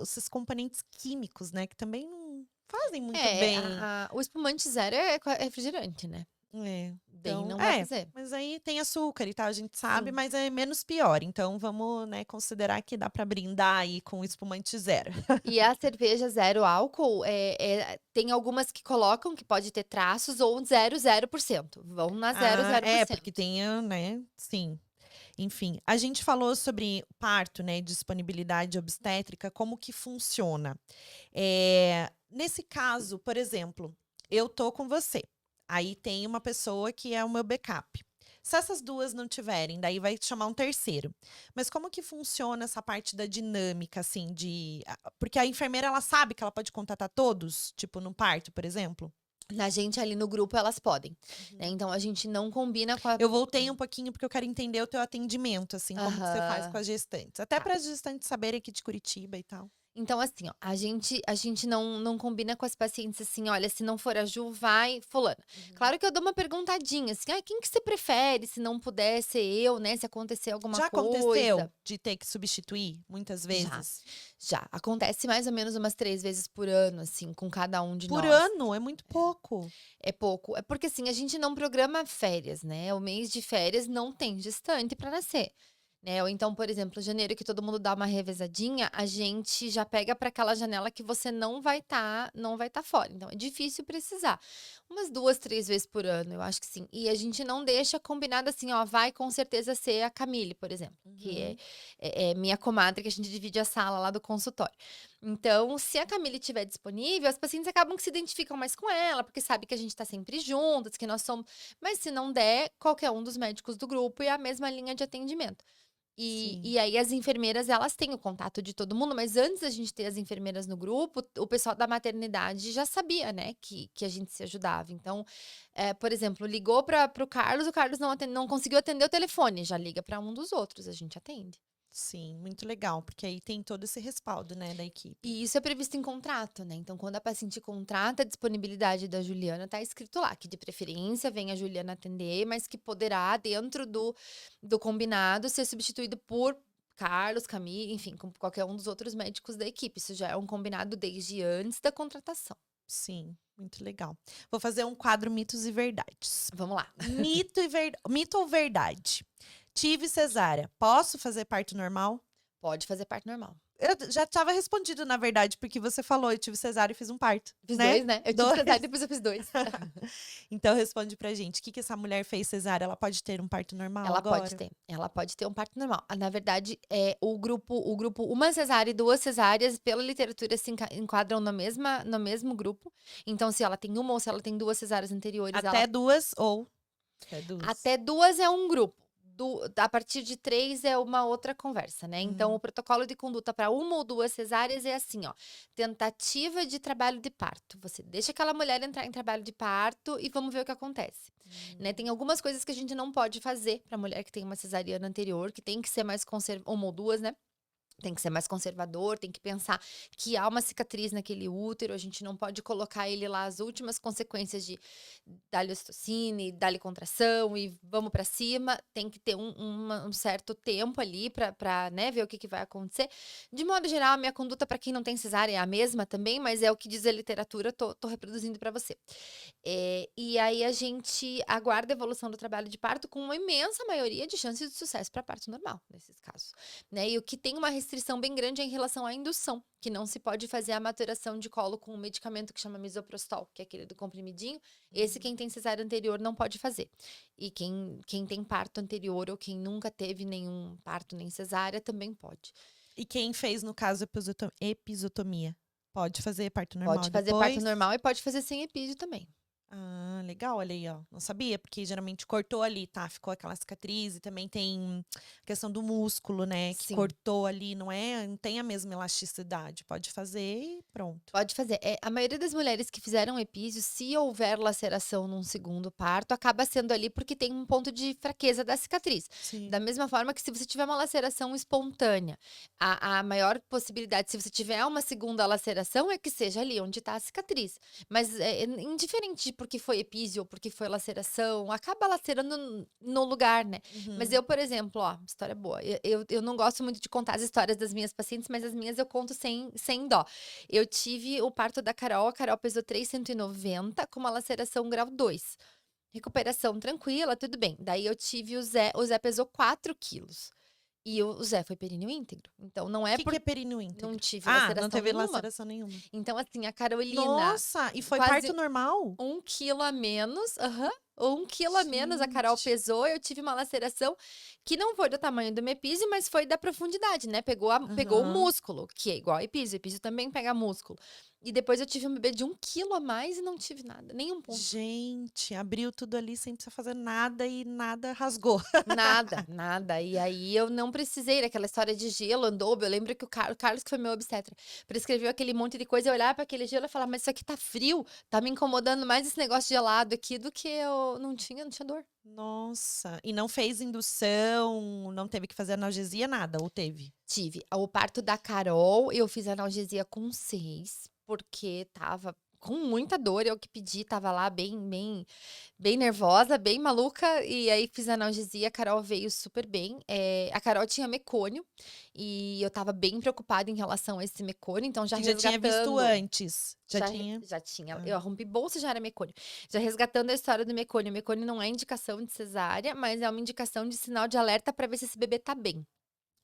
esses componentes químicos, né, que também não fazem muito É, bem. o espumante zero é refrigerante, né? É, Daí então não vai é, fazer. mas aí tem açúcar e tal, a gente sabe, Sim. mas é menos pior, então vamos, né, considerar que dá para brindar aí com espumante zero. E a cerveja zero álcool, tem algumas que colocam que pode ter traços ou 0,0%. Vão na Ah, é, 0,0%. porque tem, né, sim. Enfim, a gente falou sobre parto, né, disponibilidade obstétrica, como que funciona. Nesse caso, por exemplo, eu tô com você. Aí tem uma pessoa que é o meu backup. Se essas duas não tiverem, daí vai chamar um terceiro. Mas como que funciona essa parte da dinâmica, assim, porque a enfermeira, ela sabe que ela pode contatar todos, tipo, no parto, por exemplo? Na gente ali no grupo, elas podem, né, Uhum. então a gente não combina com a Eu voltei um pouquinho porque eu quero entender o teu atendimento, assim, como que você faz com aham. as gestantes. Até para as gestantes saberem aqui de Curitiba e tal. Então, assim, ó, a gente não combina com as pacientes assim: "Olha, se não for a Ju, vai fulana". Uhum. Claro que eu dou uma perguntadinha, assim: "Ai, quem que você prefere, se não puder ser eu, né, se acontecer alguma Já aconteceu coisa". de ter que substituir muitas Já, vezes? já. Acontece mais ou menos umas 3 vezes por ano, assim, com cada um de Por nós. ano? É muito pouco. É pouco. É porque, assim, a gente não programa férias, né, o mês de férias não tem gestante para nascer, né, ou então, por exemplo, janeiro que todo mundo dá uma revezadinha, a gente já pega para aquela janela que você não vai estar fora, então é difícil precisar. Umas 2, 3 vezes por ano, eu acho que sim. E a gente não deixa combinado assim: "Ó, vai com certeza ser a Camille", por exemplo, que é Uhum. é é minha comadre, que a gente divide a sala lá do consultório. Então, se a Camille estiver disponível, as pacientes acabam que se identificam mais com ela, porque sabe que a gente está sempre juntas, que nós somos. Mas se não der, qualquer um dos médicos do grupo e a mesma linha de atendimento. E, Sim. e aí as enfermeiras, elas têm o contato de todo mundo, mas antes da gente ter as enfermeiras no grupo, o pessoal da maternidade já sabia, né, que a gente se ajudava. Então, por exemplo, ligou para o Carlos não conseguiu atender o telefone, já liga para um dos outros, a gente atende. Sim, muito legal, porque aí tem todo esse respaldo, né, da equipe. E isso é previsto em contrato, né, então quando a paciente contrata a disponibilidade da Juliana, tá escrito lá que de preferência vem a Juliana atender, mas que poderá dentro do combinado ser substituído por Carlos, Camille, enfim, com qualquer um dos outros médicos da equipe, isso já é um combinado desde antes da contratação. Sim, muito legal. Vou fazer um quadro mitos e verdades. Vamos lá. Mito ou verdade? Tive cesárea. Posso fazer parto normal? Pode fazer parte normal. Eu já estava respondido, na verdade, porque você falou, eu tive cesárea e fiz um parto, Fiz né? 2, né, eu tive 2. cesárea, depois eu fiz 2. Então responde pra gente, o que que essa mulher fez cesárea? Ela pode ter um parto normal agora? Ela pode ter um parto normal. Na verdade, o grupo uma cesárea e 2 cesáreas, pela literatura, se enquadram no mesmo grupo. Então, se ela tem uma ou se ela tem 2 cesáreas anteriores, ela Até duas ou até duas. até 2 é um grupo. A partir de 3 é uma outra conversa, né. Então o Hum, protocolo de conduta para uma ou 2 cesáreas é assim, ó: tentativa de trabalho de parto. Você deixa aquela mulher entrar em trabalho de parto e vamos ver o que acontece, né. hum, Tem algumas coisas que a gente não pode fazer para mulher que tem uma cesariana anterior, que tem que ser mais uma ou 2, né. Tem que ser mais conservador, tem que pensar que há uma cicatriz naquele útero, a gente não pode colocar ele lá as últimas consequências de dar-lhe ocitocina e dar-lhe contração e vamos pra cima, tem que ter um certo tempo ali pra, né, ver o que que vai acontecer. De modo geral, a minha conduta para quem não tem cesárea é a mesma também, mas é o que diz a literatura, tô reproduzindo para você. E aí a gente aguarda a evolução do trabalho de parto com uma imensa maioria de chances de sucesso para parto normal, nesses casos, né. E o que tem uma restrição bem grande é em relação à indução, que não se pode fazer a maturação de colo com um medicamento que chama misoprostol, que é aquele do comprimidinho. Esse quem tem cesárea anterior não pode fazer. E quem tem parto anterior ou quem nunca teve nenhum parto nem cesárea também pode. E quem fez, no caso, episiotomia? Pode fazer parto normal Pode fazer parto depois? normal e pode fazer sem epísio também. Ah, legal, olha aí, ó. Não sabia, porque geralmente cortou ali, tá? Ficou aquela cicatriz e também tem a questão do músculo, né? Que Sim. cortou ali, não tem a mesma elasticidade. Pode fazer e pronto. Pode fazer. A maioria das mulheres que fizeram epísio, se houver laceração num segundo parto, acaba sendo ali porque tem um ponto de fraqueza da cicatriz. Da Sim. mesma forma que se você tiver uma laceração espontânea, a maior possibilidade, se você tiver uma segunda laceração, é que seja ali onde está a cicatriz. Mas é indiferente de porque foi epísio ou porque foi laceração, acaba lacerando no lugar, né? Mas Uhum. eu, por exemplo, ó, história boa. Eu não gosto muito de contar as histórias das minhas pacientes, mas as minhas eu conto sem dó. Eu tive o parto da Carol, a Carol pesou 390 com uma laceração grau 2. Recuperação tranquila, tudo bem. Daí eu tive o Zé pesou 4 quilos. E o Zé foi períneo íntegro. Então não O é que que por é períneo não íntegro? tive Ah, não laceração teve nenhuma. laceração nenhuma. Então, assim, a Carolina, Nossa, e foi parto quase normal? 1 quilo a menos, aham, 1 quilo a menos a Carol Gente. pesou, eu tive uma laceração que não foi do tamanho do meu epísio, mas foi da profundidade, né, pegou o Aham. músculo, que é igual ao epísio também pega músculo. E depois eu tive um bebê de 1 quilo a mais e não tive nada, nenhum ponto. Gente, abriu tudo ali sem precisar fazer nada e nada rasgou. Nada, nada. E aí eu não precisei daquela história de gelo, Andobo. Eu lembro que o Carlos, que foi meu obstetra, prescreveu aquele monte de coisa. Eu olhava para aquele gelo e falava, mas isso aqui tá frio, tá me incomodando mais esse negócio gelado aqui do que eu não tinha dor. Nossa, e não fez indução, não teve que fazer analgesia, nada, ou teve? Tive. O parto da Carol, eu fiz analgesia com 6, porque tava com muita dor, eu que pedi, tava lá bem nervosa, bem maluca, e aí fiz analgesia, a Carol veio super bem. A Carol tinha mecônio, e eu tava bem preocupada em relação a esse mecônio, então já Que já tinha visto resgatando. antes. Já Já, tinha. já tinha. Ah. Eu rompi bolsa, já era mecônio. Já resgatando a história do mecônio. O mecônio não é indicação de cesárea, mas é uma indicação de sinal de alerta para ver se esse bebê tá bem.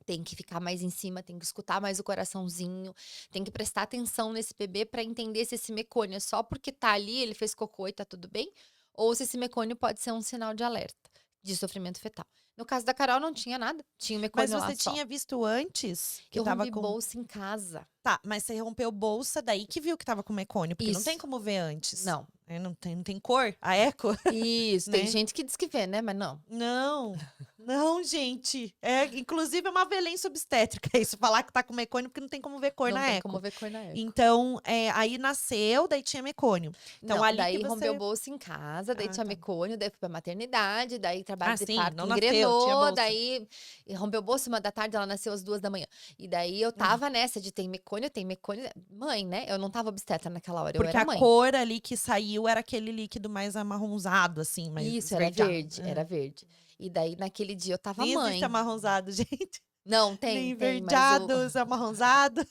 Tem que ficar mais em cima, tem que escutar mais o coraçãozinho, tem que prestar atenção nesse bebê para entender se esse mecônio é só porque tá ali, ele fez cocô e tá tudo bem, ou se esse mecônio pode ser um sinal de alerta de sofrimento fetal. No caso da Carol, não tinha nada, tinha o Mas mecônio lá você só. tinha visto antes que Eu tava rompi com. bolsa em casa. Tá, mas você rompeu bolsa, daí que viu que tava com mecônio, porque não tem Isso. como ver antes. Não. Não tem cor, a eco, Isso. Tem né? gente que diz que vê, né? Mas não. Não, não, gente. Inclusive é uma violência obstétrica isso, falar que tá com mecônio, porque não tem como ver cor Não na tem eco. como ver cor na eco. Então, aí nasceu, daí tinha mecônio. Então, Não, ali daí que rompeu você. bolsa em casa, daí Ah, tinha tá. mecônio, daí fui pra maternidade, daí trabalho Ah, de sim, parto não nasceu, tinha engrenou, bolsa. daí rompeu bolsa 1 da tarde, ela nasceu às 2 da manhã. E daí eu Uhum. tava nessa de tem mecônio, mãe, né? Eu não tava obstetra naquela hora, eu Porque era a mãe. cor ali que saiu era aquele líquido mais amarronzado, assim, mais Isso, era esverdeado. verde, era verde. E daí naquele dia eu tava Nem existe mãe. amarronzado, gente. Não, Nem tem, mas o. verdeados, amarronzado.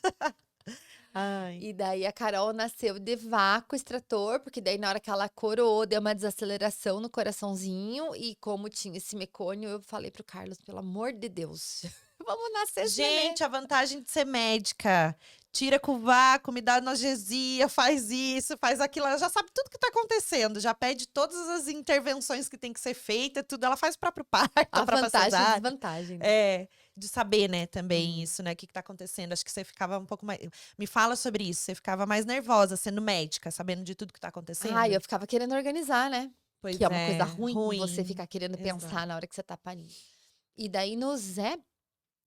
Ai. E daí a Carol nasceu de vácuo extrator, porque daí na hora que ela coroou, deu uma desaceleração no coraçãozinho. E como tinha esse mecônio, eu falei pro Carlos, pelo amor de Deus, vamos nascer esse neném. Gente, a vantagem de ser médica. Tira com o vácuo, me dá analgesia, faz isso, faz aquilo. Ela já sabe tudo que tá acontecendo, já pede todas as intervenções que tem que ser feita, tudo. Ela faz o próprio parto, A a própria vantagem e a cesárea. desvantagem, né? É, de saber, né, também Uhum. isso, né, o que tá acontecendo. Acho que você ficava um pouco mais. Me fala sobre isso. Você ficava mais nervosa sendo médica, sabendo de tudo que tá Ah, acontecendo? eu ficava querendo organizar, né? Pois Que é uma coisa é, ruim você ruim. ficar querendo Exato. pensar na hora que você tá parindo. E daí no Zé,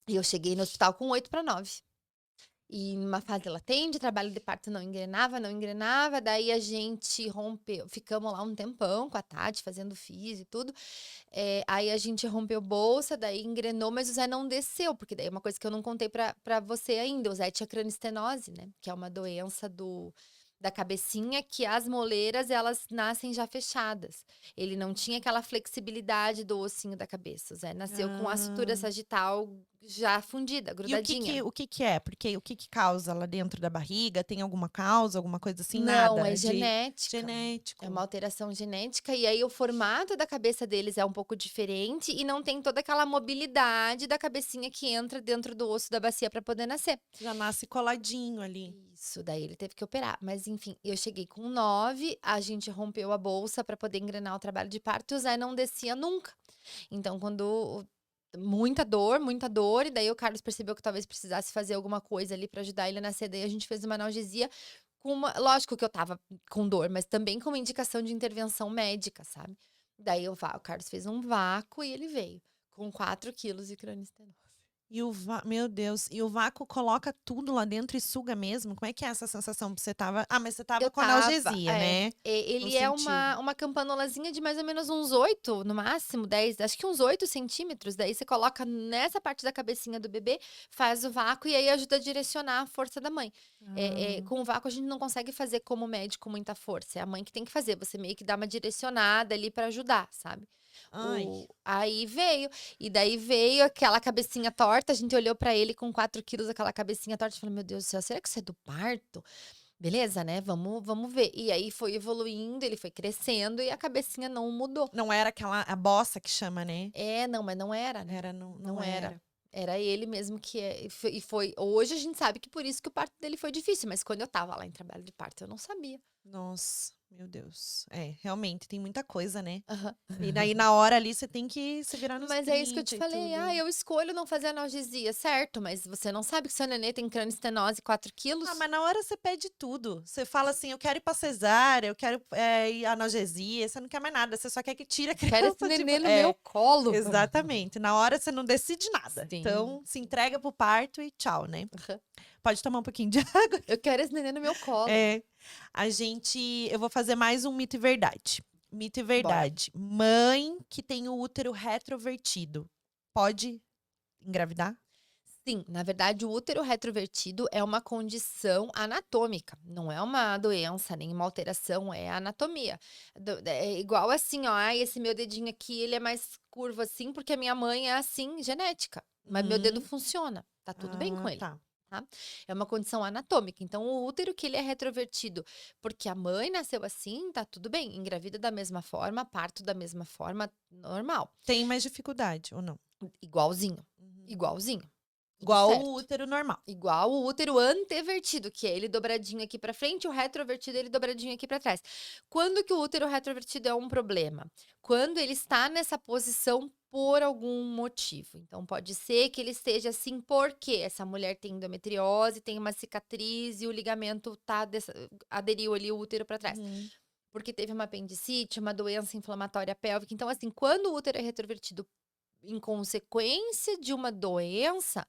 eu cheguei no hospital com 8 para 9. E numa fase latente, trabalho de parto não engrenava, não engrenava. Daí a gente rompeu, ficamos lá um tempão com a Tati, fazendo físio e tudo. Aí a gente rompeu bolsa, daí engrenou, mas o Zé não desceu, porque daí é uma coisa que eu não contei pra você ainda. O Zé tinha cranistenose, né? Que é uma doença da cabecinha que as moleiras, elas nascem já fechadas. Ele não tinha aquela flexibilidade do ossinho da cabeça. O Zé nasceu com a sutura Ah. sagital já fundida, E grudadinha. o que que é? Porque o que que causa lá dentro da barriga? Tem alguma causa, alguma coisa assim? Não, Nada. é É de genética. É genético. uma alteração genética, e aí o formato da cabeça deles é um pouco diferente e não tem toda aquela mobilidade da cabecinha que entra dentro do osso da bacia para poder nascer. Já nasce coladinho ali. Isso, daí ele teve que operar. Mas enfim, eu cheguei com 9, a gente rompeu a bolsa para poder engrenar o trabalho de parto e o Zé não descia nunca. Então, muita dor, e daí o Carlos percebeu que talvez precisasse fazer alguma coisa ali para ajudar ele a nascer, daí a gente fez uma analgesia lógico que eu tava com dor, mas também com uma indicação de intervenção médica, sabe? Daí o Carlos fez um vácuo e ele veio com 4 quilos de cranistenose. Meu Deus, e o vácuo coloca tudo lá dentro e suga mesmo? Como é que é essa sensação? Você tava. Ah, mas você tava Eu com tava, analgesia, né? Não ele é sentiu. uma campanolazinha de mais ou menos uns 8, no máximo 10, acho que uns 8 centímetros. Daí você coloca nessa parte da cabecinha do bebê, faz o vácuo e aí ajuda a direcionar a força da mãe. Ah. Com o vácuo a gente não consegue fazer como médico muita força, é a mãe que tem que fazer. Você meio que dá uma direcionada ali pra ajudar, sabe? Ai. Aí veio, e daí veio aquela cabecinha torta, a gente olhou pra ele com 4 quilos, aquela cabecinha torta, e falou, meu Deus do céu, será que isso é do parto? Beleza, né? Vamos ver. E aí foi evoluindo, ele foi crescendo e a cabecinha não mudou. Não era a bossa que chama, né? Não, mas não era, né? Não Não era. era. Era ele mesmo que hoje a gente sabe que por isso que o parto dele foi difícil, mas quando eu tava lá em trabalho de parto, eu não sabia. Nossa, Meu Deus. É, realmente, tem muita coisa, né? Aham. E daí, na hora ali, você tem que se virar nos Mas é isso que eu te 30 e falei. tudo. Eu escolho não fazer analgesia, certo? Mas você não sabe que seu nenê tem crânioestenose 4 Ah, quilos? mas na hora você pede tudo. Você fala assim, eu quero ir pra cesárea, eu quero ir analgesia, você não quer mais nada, você só quer que tire a Quero esse criança, tipo, nenê no meu colo. exatamente. Na hora você não decide nada. Sim. Então, se entrega pro parto e tchau, né? Aham. Pode tomar um pouquinho de água. Eu quero esse nenê no meu colo. É, eu vou fazer mais um mito e verdade. Mito e Bora. verdade. Mãe que tem o útero retrovertido pode engravidar? Sim, na verdade, o útero retrovertido é uma condição anatômica, não é uma doença, nem uma alteração, é a anatomia. É igual assim, ó, esse meu dedinho aqui, ele é mais curvo assim, porque a minha mãe é assim, genética. Mas meu dedo Hum, funciona, tá tudo bem com ele. tá. Tá? É uma condição anatômica. Então, o útero que ele é retrovertido, porque a mãe nasceu assim, tá tudo bem. Engravida da mesma forma, parto da mesma forma, normal. Tem mais dificuldade ou não? Igualzinho, Uhum. igualzinho. Tudo Igual certo. o útero normal. Igual o útero antevertido, que é ele dobradinho aqui pra frente, o retrovertido ele dobradinho aqui pra trás. Quando que o útero retrovertido é um problema? Quando ele está nessa posição por algum motivo. Então pode ser que ele esteja assim porque essa mulher tem endometriose, tem uma cicatriz e o ligamento aderiu ali o útero pra trás. Uhum. Porque teve uma apendicite, uma doença inflamatória pélvica. Então assim, quando o útero é retrovertido em consequência de uma doença,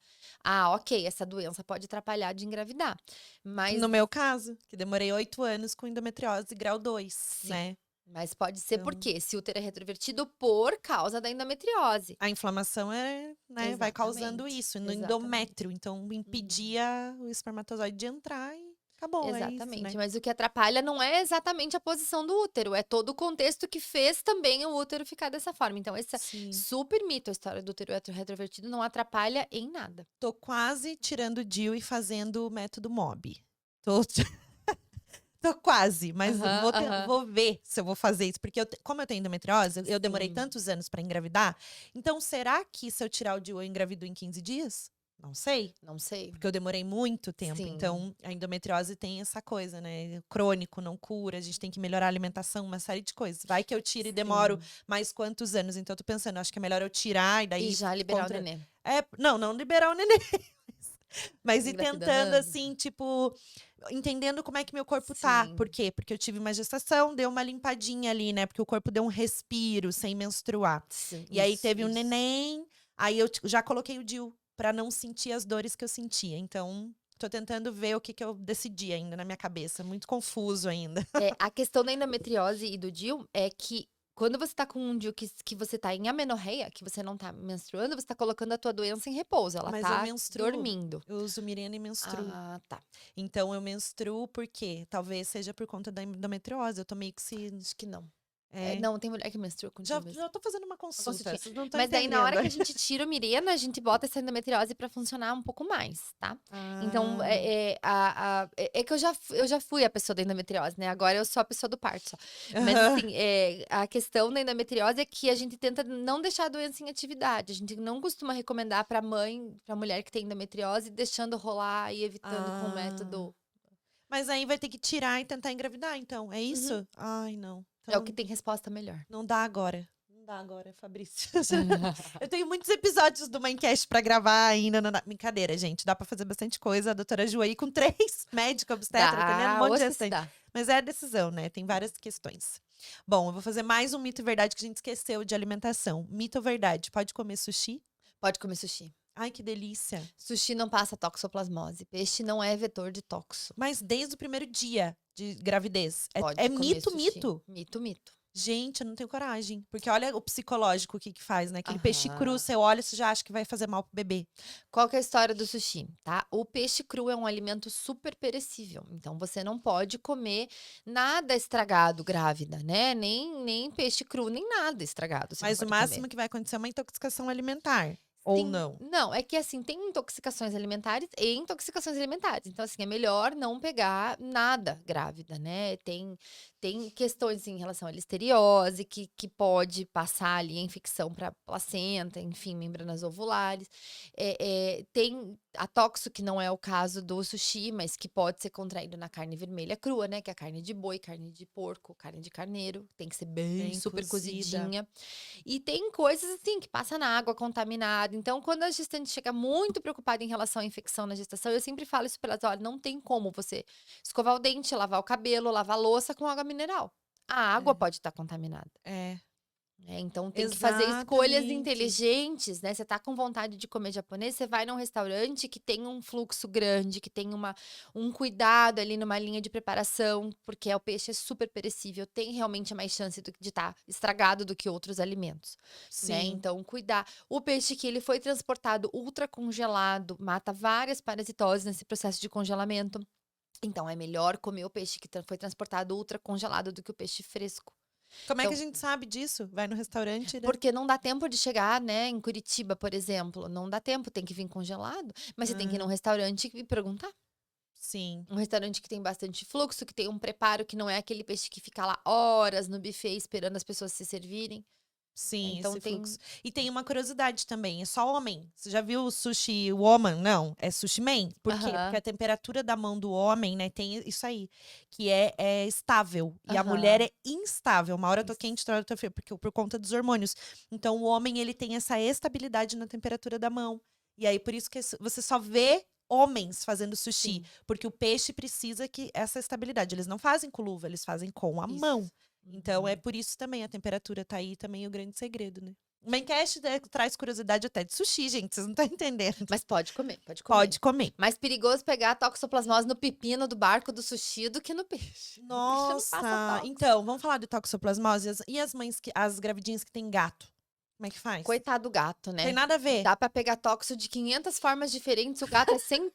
ok, essa doença pode atrapalhar de engravidar. Mas No meu caso, que demorei 8 anos com endometriose grau 2, sim, né? mas pode ser Então, porque esse útero é retrovertido por causa da endometriose. a inflamação né, vai causando Exatamente, isso no exatamente. endométrio. Então, Uhum. impedia o espermatozoide de entrar e acabou, é isso, Exatamente, né? mas o que atrapalha não é exatamente a posição do útero, é todo o contexto que fez também o útero ficar dessa forma. Então, esse é Sim. super mito, a história do útero retrovertido não atrapalha em nada. Tô quase tirando o DIU e fazendo o método MOB. Tô, tô quase, mas Aham, aham. vou ver se eu vou fazer isso. Porque como eu tenho endometriose, eu demorei Sim, tantos anos pra engravidar. Então, será que se eu tirar o DIU eu engravido em 15 dias? Não sei. não sei. Porque eu demorei muito tempo. Sim. Então, a endometriose tem essa coisa, né? Crônico, não cura, a gente tem que melhorar a alimentação, uma série de coisas. Vai que eu tiro e demoro Sim. mais quantos anos? Então, eu tô pensando, acho que é melhor eu tirar e E daí já liberar o contra. nenê. Não liberar o neném, mas ir tentando, Engravidando. assim, tipo, entendendo como é que meu corpo tá. Por Sim. quê? Porque eu tive uma gestação, deu uma limpadinha ali, né? Porque o corpo deu um respiro sem menstruar. Sim, E aí isso, teve um isso. neném, aí eu já coloquei o DIU pra não sentir as dores que eu sentia. Então, tô tentando ver o que que eu decidi ainda na minha cabeça. Muito confuso ainda. A questão da endometriose e do DIU é que quando você tá com um DIU que você tá em amenorreia, que você não tá menstruando, você tá colocando a tua doença em repouso, ela Mas eu tá menstruo. dormindo. Eu uso Mirena e menstruo. Ah, tá. Então, eu menstruo porque talvez seja por conta da endometriose. Eu tô meio que se. Acho que não. É, Não, tem mulher que menstrua com DIU mesmo. já tô fazendo uma Uma consulta. consultinha. Vocês não estão Mas daí, na hora entendendo. que a gente tira o Mirena, a gente bota essa endometriose pra funcionar um pouco mais, tá? Então, Ah, é que eu já fui a pessoa da endometriose, né? Agora eu sou a pessoa do parto só. Mas, aham. assim, a questão da endometriose é que a gente tenta não deixar a doença em atividade. A gente não costuma recomendar pra mãe, pra mulher que tem endometriose, deixando rolar e evitando com o Ah. método. Mas aí vai ter que tirar e tentar engravidar, então. É Uhum. isso? Ai, não. É o que Então, tem resposta melhor. não dá agora. Não dá agora, Fabrício. Eu tenho muitos episódios do Mindcast pra gravar ainda. Brincadeira, gente. Dá pra fazer bastante coisa. A doutora Ju aí com 3 médicos obstetra, atendendo um Dá, monte ou de se gestante. dá. Mas é a decisão, né? Tem várias questões. Bom, eu vou fazer mais um mito e verdade que a gente esqueceu de alimentação. Mito ou verdade? Pode comer sushi? Pode comer sushi. Ai, que delícia. Sushi não passa toxoplasmose. Peixe não é vetor de toxo. Mas desde o primeiro dia de gravidez. É Pode comer mito, sushi. mito? Mito, mito. Gente, eu não tenho coragem. Porque olha o psicológico que faz, né? Aquele peixe cru, Aham. você olha, você já acha que vai fazer mal pro bebê. Qual que é a história do sushi, tá? O peixe cru é um alimento super perecível. Então, você não pode comer nada estragado grávida, né? Nem peixe cru, nem nada estragado você não Mas o pode comer. máximo que vai acontecer é uma intoxicação alimentar. Ou Sim, não. não, é que assim, tem intoxicações alimentares e intoxicações alimentares. Então, assim, é melhor não pegar nada grávida, né? Tem questões em relação à listeriose, que pode passar ali a infecção para placenta, enfim, membranas ovulares. Tem a tóxico, que não é o caso do sushi, mas que pode ser contraído na carne vermelha crua, né? Que é a carne de boi, carne de porco, carne de carneiro. Tem que ser bem Bem super cozida. cozidinha. E tem coisas assim que passa na água contaminada. Então, quando a gestante chega muito preocupada em relação à infecção na gestação, eu sempre falo isso para elas: olha, não tem como você escovar o dente, lavar o cabelo, lavar a louça com água mineral. A água É. pode estar contaminada. É, Então tem que fazer escolhas exatamente. inteligentes, né? Você tá com vontade de comer japonês, você vai num restaurante que tem um fluxo grande, que tem um cuidado ali numa linha de preparação, porque o peixe é super perecível, tem realmente mais chance de estar estragado do que outros alimentos, né? Sim. Então, cuidar. O peixe que ele foi transportado ultra congelado, mata várias parasitoses nesse processo de congelamento. Então, é melhor comer o peixe que foi transportado ultra congelado do que o peixe fresco. Como é que a Então, gente sabe disso? Vai no restaurante, né? porque não dá tempo de chegar, né, em Curitiba, por exemplo, não dá tempo, tem que vir congelado, mas você tem que ir num Ah, restaurante e perguntar. sim. Um restaurante que tem bastante fluxo, que tem um preparo que não é aquele peixe que fica lá horas no buffet esperando as pessoas se servirem. Sim, Então esse fluxo. tem E tem uma curiosidade também, é só homem. Você já viu o sushi woman? Não, é sushi man. Por quê? Porque aham, a temperatura da mão do homem, né, tem isso aí, que é estável. E a mulher aham. é instável. Uma hora eu tô Isso. quente, outra hora eu tô frio, porque, por conta dos hormônios. Então, o homem, ele tem essa estabilidade na temperatura da mão. E aí, por isso que você só vê homens fazendo sushi. Sim, Porque o peixe precisa que essa estabilidade. Eles não fazem com luva, eles fazem com a mão. isso. Então, é Uhum. por isso também a temperatura tá aí também o grande segredo, né? O Maincast, né, traz curiosidade até de sushi, gente. Vocês não estão entendendo. Mas pode comer, pode comer. Pode comer. Mais perigoso pegar a toxoplasmose no pepino do barco do sushi do que no peixe. O peixe não passa Nossa! tox. Então, vamos falar de toxoplasmose? E as mães, as gravidinhas que têm gato? Como é que faz? Coitado do gato, Tem né? nada a ver. Dá pra pegar tóxico de 500 formas diferentes, o gato é sempre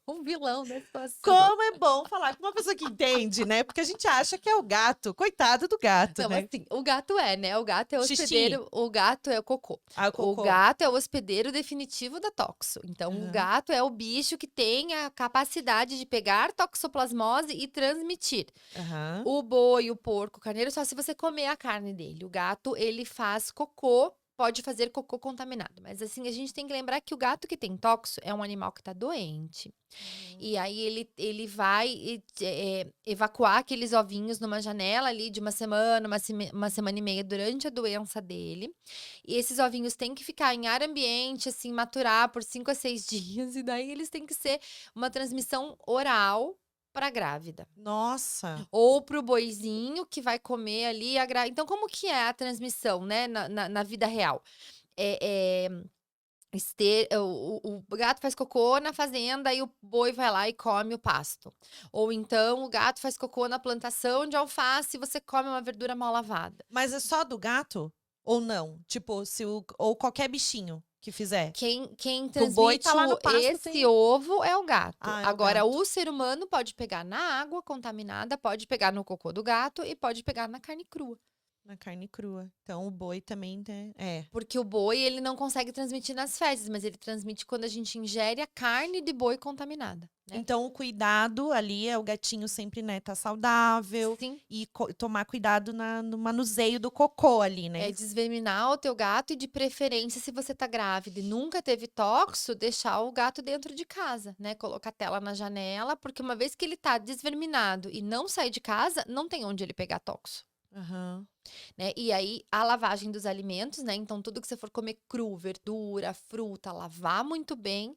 um vilão da situação. Como é bom falar com uma pessoa que entende, né? Porque a gente acha que é o gato. Coitado do gato, Não, né? assim, o gato é, né? O gato é o Xixi. hospedeiro, o gato é o cocô. Ah, o O cocô. gato é o hospedeiro definitivo da toxo. Então, o Aham. gato é o bicho que tem a capacidade de pegar toxoplasmose e transmitir. Aham. O boi, o porco, o carneiro, só se você comer a carne dele. O gato, ele faz cocô, pode fazer cocô contaminado. Mas assim, a gente tem que lembrar que o gato que tem toxo é um animal que tá doente. Uhum. E aí ele vai evacuar aqueles ovinhos numa janela ali de uma semana, uma semana e meia durante a doença dele. E esses ovinhos têm que ficar em ar ambiente, assim, maturar por 5 a 6 dias. E daí eles têm que ser uma transmissão oral para grávida. Nossa. Ou para o boizinho que vai comer ali Então, como que é a transmissão, né, na vida real? É, o gato faz cocô na fazenda e o boi vai lá e come o pasto. Ou então o gato faz cocô na plantação de alface e você come uma verdura mal lavada. Mas é só do gato? Ou não? Tipo, se ou qualquer bichinho que fizer? Quem O boi transmite tá lá no pasto, esse tem. ovo é o gato. Ah, é o Agora, gato. o ser humano pode pegar na água contaminada, pode pegar no cocô do gato e pode pegar na carne crua. Na carne crua. Então o boi também tem. É. Porque o boi, ele não consegue transmitir nas fezes, mas ele transmite quando a gente ingere a carne de boi contaminada, né? Então o cuidado ali é o gatinho sempre, né, tá saudável Sim. e tomar cuidado no manuseio do cocô ali, É né? desverminar o teu gato e, de preferência, se você tá grávida e nunca teve toxo, deixar o gato dentro de casa, né? Colocar a tela na janela, porque uma vez que ele tá desverminado e não sair de casa, não tem onde ele pegar toxo. Aham. Né? E aí, a lavagem dos alimentos, né? Então, tudo que você for comer cru, verdura, fruta, lavar muito bem.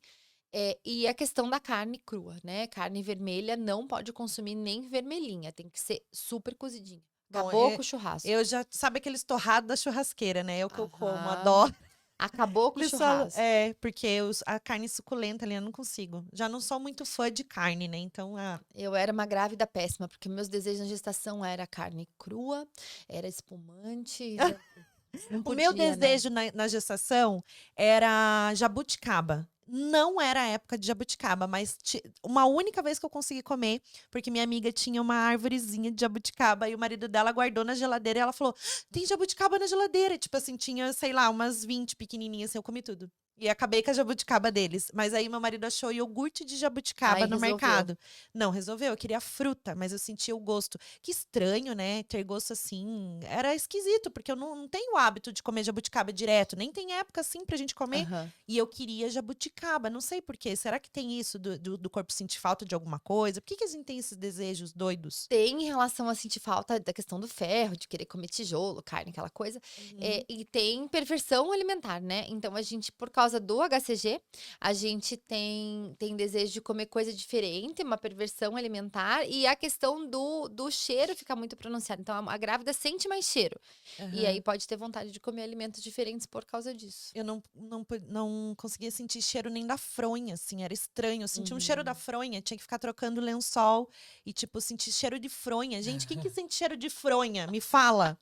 E a questão da carne crua, né? Carne vermelha não pode consumir nem vermelhinha, tem que ser super cozidinha. Bom, Acabou com o churrasco. eu já sabe aqueles torrados da churrasqueira, né? É o que eu como, Aham. adoro. Acabou com o Eles falam, churrasco. porque a carne suculenta ali eu não consigo. Já não sou muito fã de carne, né? Então, Eu era uma grávida péssima, porque meus desejos na gestação era carne crua, era espumante, não o meu podia, né? desejo na gestação era jabuticaba. Não era a época de jabuticaba, mas uma única vez que eu consegui comer, porque minha amiga tinha uma árvorezinha de jabuticaba e o marido dela guardou na geladeira e ela falou: tem jabuticaba na geladeira. Tipo assim, tinha, sei lá, umas 20 pequenininhas, assim, eu comi tudo. E acabei com a jabuticaba deles. Mas aí meu marido achou iogurte de jabuticaba Aí no resolveu. mercado. Não, resolveu. Eu queria fruta, mas eu sentia o gosto. Que estranho, né? Ter gosto assim. Era esquisito, porque eu não tenho o hábito de comer jabuticaba direto. Nem tem época assim pra gente comer. Aham. E eu queria jabuticaba. Não sei por quê. Será que tem isso do corpo sentir falta de alguma coisa? Por que a gente tem esses desejos doidos? Tem em relação a sentir falta da questão do ferro, de querer comer tijolo, carne, aquela coisa. Uhum. E tem perversão alimentar, né? Então a gente, por causa do HCG, a gente tem desejo de comer coisa diferente, uma perversão alimentar, e a questão do cheiro fica muito pronunciada. Então a grávida sente mais cheiro. E aí Aham. pode ter vontade de comer alimentos diferentes por causa disso. Eu não conseguia sentir cheiro nem da fronha, assim, era estranho. Eu sentia um cheiro da Uhum. fronha, tinha que ficar trocando lençol e, tipo, sentir cheiro de fronha. Gente, quem que sente cheiro de fronha? Me fala.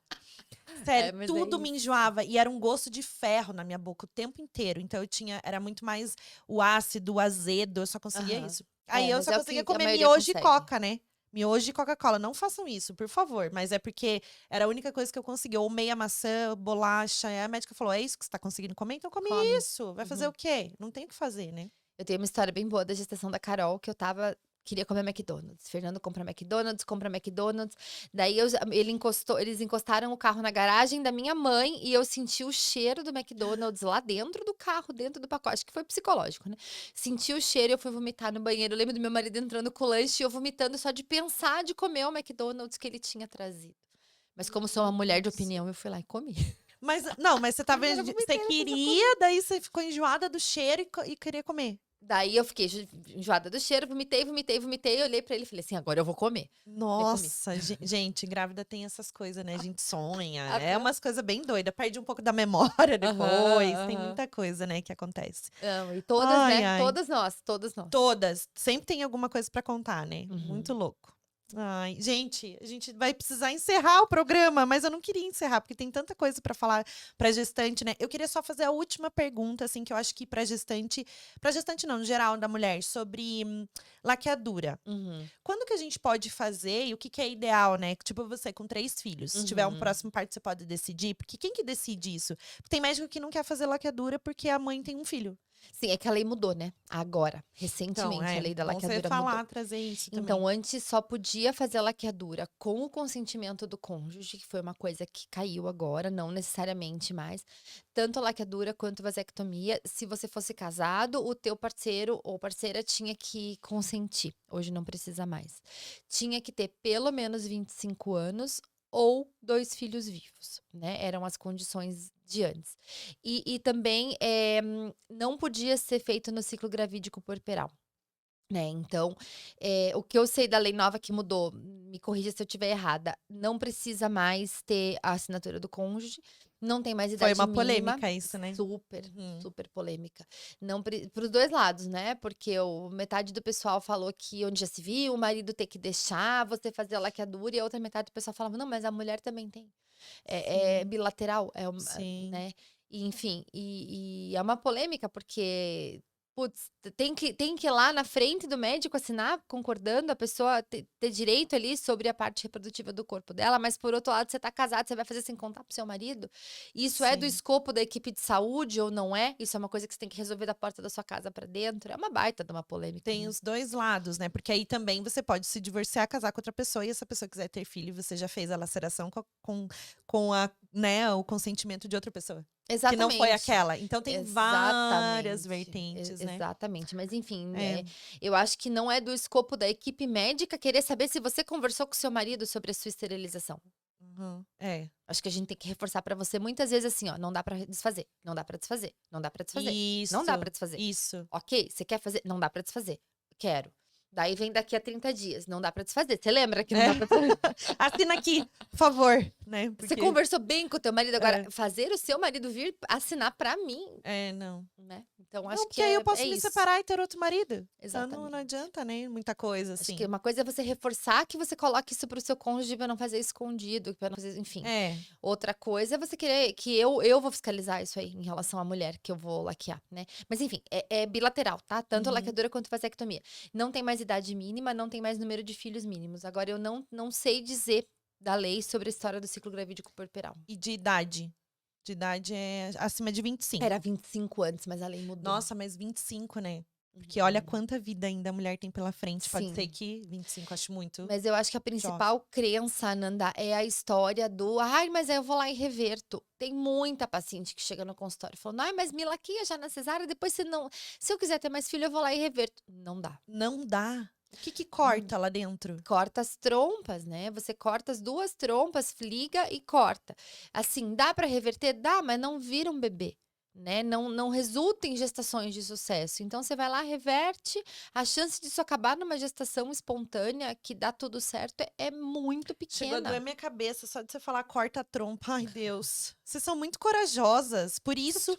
Sério, É, mas é tudo me isso. enjoava e era um gosto de ferro na minha boca o tempo inteiro. Então eu tinha, era muito mais o ácido, o azedo, eu só conseguia Aham. isso. Aí É, eu mas só é o conseguia que a comer maioria miojo e consegue. coca, né? Miojo e Coca-Cola. Não façam isso, por favor. Mas é porque era a única coisa que eu conseguia. Ou meia maçã, bolacha. Aí a médica falou: é isso que você tá conseguindo comer? Então come Come. isso. Vai fazer o Uhum. quê? Não tem o que fazer, né? Eu tenho uma história bem boa da gestação da Carol, que queria comer McDonald's. Fernando compra McDonald's, compra McDonald's. Daí eles encostaram o carro na garagem da minha mãe e eu senti o cheiro do McDonald's lá dentro do carro, dentro do pacote. Acho que foi psicológico, né? Senti o cheiro e eu fui vomitar no banheiro. Eu lembro do meu marido entrando com o lanche e eu vomitando só de pensar de comer o McDonald's que ele tinha trazido. Mas como sou uma mulher de Nossa. opinião, eu fui lá e comi. Mas, não, mas você tava. Primeiro eu Você vomitei, depois eu comi. queria, daí você ficou enjoada do cheiro e queria comer. Daí eu fiquei enjoada do cheiro, vomitei, vomitei, vomitei. Olhei pra ele e falei assim: agora eu vou comer. Daí comi. Nossa, gente, grávida tem essas coisas, né? A gente sonha. É Aham. umas coisas bem doidas. Perde um pouco da memória Aham, depois. Tem aham. muita coisa, né, que acontece. Não, e todas, Ai, né? ai. Todas nós, todas nós. Todas. Sempre tem alguma coisa pra contar, né? Muito Uhum. louco. Ai, gente, a gente vai precisar encerrar o programa, mas eu não queria encerrar, porque tem tanta coisa pra falar pra gestante, né? Eu queria só fazer a última pergunta, assim, que eu acho que pra gestante não, no geral, da mulher, sobre laqueadura. Uhum. Quando que a gente pode fazer e o que que é ideal, né? Tipo, você com 3 filhos, se tiver um Uhum. próximo parto, você pode decidir. Porque quem que decide isso? Tem médico que não quer fazer laqueadura porque a mãe tem um filho. Sim, é que a lei mudou, né? Agora, Então, recentemente, a lei da bom você laqueadura mudou. falar, trazer isso também. Então, antes só podia fazer a laqueadura com o consentimento do cônjuge, que foi uma coisa que caiu agora, não necessariamente mais. Tanto a laqueadura quanto a vasectomia, se você fosse casado, o teu parceiro ou parceira tinha que consentir. Hoje não precisa mais. Tinha que ter pelo menos 25 anos ou 2 filhos vivos, né? Eram as condições de antes. E também não podia ser feito no ciclo gravídico puerperal. Né, então, o que eu sei da lei nova que mudou, me corrija se eu estiver errada, não precisa mais ter a assinatura do cônjuge, não tem mais Foi idade uma mínima, polêmica isso, né? super, Uhum. super polêmica. Não para os 2 lados, né, porque o metade do pessoal falou que onde já se viu o marido ter que deixar você fazer a laqueadura e a outra metade do pessoal falava: "Não, mas a mulher também tem". É Sim, bilateral, sim. né, e enfim, e é uma polêmica porque putz, tem que ir lá na frente do médico assinar, concordando, a pessoa ter direito ali sobre a parte reprodutiva do corpo dela, mas por outro lado, você tá casado, você vai fazer sem contar pro seu marido? Isso é do Sim. escopo da equipe de saúde ou não é? Isso é uma coisa que você tem que resolver da porta da sua casa pra dentro? É uma baita de uma polêmica, Tem né. os dois lados, né? Porque aí também você pode se divorciar, casar com outra pessoa, e essa pessoa quiser ter filho, você já fez a laceração com a, né, o consentimento de outra pessoa. Que não foi Exatamente. aquela. Então tem várias Exatamente, vertentes, né? exatamente. Mas enfim, É. eu acho que não é do escopo da equipe médica querer saber se você conversou com seu marido sobre a sua esterilização. Uhum. É. Acho que a gente tem que reforçar pra você muitas vezes assim, ó, não dá pra desfazer, não dá pra desfazer, não dá pra desfazer, não dá pra Isso, desfazer. isso. Ok, você quer fazer? Não dá pra desfazer. Quero. Daí vem daqui a 30 dias, não dá pra desfazer. Você lembra que não É. dá pra desfazer? Assina aqui, por favor, né? Você Porque. conversou bem com o teu marido, agora É, fazer o seu marido vir assinar pra mim, não. né. Então Não, acho que porque aí eu é posso me isso. separar e ter outro marido. Então não Exatamente. adianta, né? Muita coisa, Acho que assim. uma coisa é você reforçar que você coloque isso para o seu cônjuge pra não fazer escondido, pra não fazer enfim. É. Outra coisa é você querer que eu vou fiscalizar isso aí em relação à mulher que eu vou laquear, né. Mas enfim, é bilateral, tá, tanto a Uhum. laqueadura quanto a vasectomia. Não tem mais idade mínima, não tem mais número de filhos mínimos. Agora eu não sei dizer da lei sobre a história do ciclo gravídico puerperal. E de idade. De idade é acima de 25. Era 25 antes, mas a lei mudou. Nossa, mas 25, né? Porque olha quanta vida ainda a mulher tem pela frente. Pode Sim. ser que 25, acho muito. Mas eu acho que a principal crença, Nanda, é a história do ai, mas aí eu vou lá e reverto. Tem muita paciente que chega no consultório falando, ai, mas me laqueia já na cesárea, depois se eu quiser ter mais filho, eu vou lá e reverto. Não dá. Não dá. O que corta lá dentro? Corta as trompas, né? Você corta as 2 trompas, liga e corta. Assim, dá para reverter? Dá, mas não vira um bebê. Né? Não resulta em gestações de sucesso. Então, você vai lá, reverte. A chance disso acabar numa gestação espontânea, que dá tudo certo, é muito Chegou a doer pequena. minha cabeça só de você falar corta a trompa. Ai, Deus. Vocês são muito corajosas. Por isso,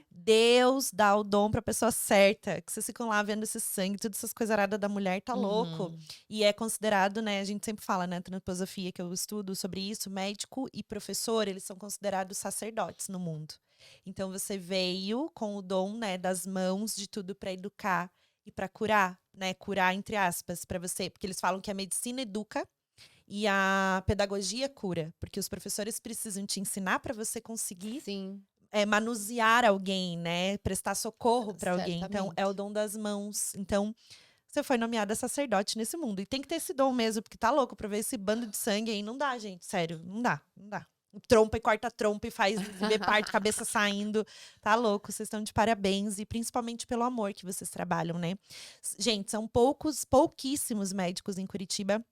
Deus dá o dom pra pessoa certa. Que vocês ficam lá vendo esse sangue, todas essas coisas aradas da mulher, tá louco. Uhum. E é considerado, né? A gente sempre fala, né? Antroposofia, que eu estudo sobre isso. Médico e professor, eles são considerados sacerdotes no mundo. Então, você veio com o dom, né? Das mãos, de tudo pra educar e pra curar, né? Curar, entre aspas, pra você. Porque eles falam que a medicina educa. E a pedagogia cura, porque os professores precisam te ensinar para você conseguir Sim, manusear alguém, né? Prestar socorro para alguém. Então, é o certamente. dom das mãos. Então, você foi nomeada sacerdote nesse mundo. E tem que ter esse dom mesmo, porque tá louco pra ver esse bando de sangue aí. Não dá, gente. Sério, não dá, não dá. Trompa e corta trompa e faz ver parte, cabeça saindo. Tá louco, vocês estão de parabéns. E principalmente pelo amor que vocês trabalham, né? Gente, são pouquíssimos médicos em Curitiba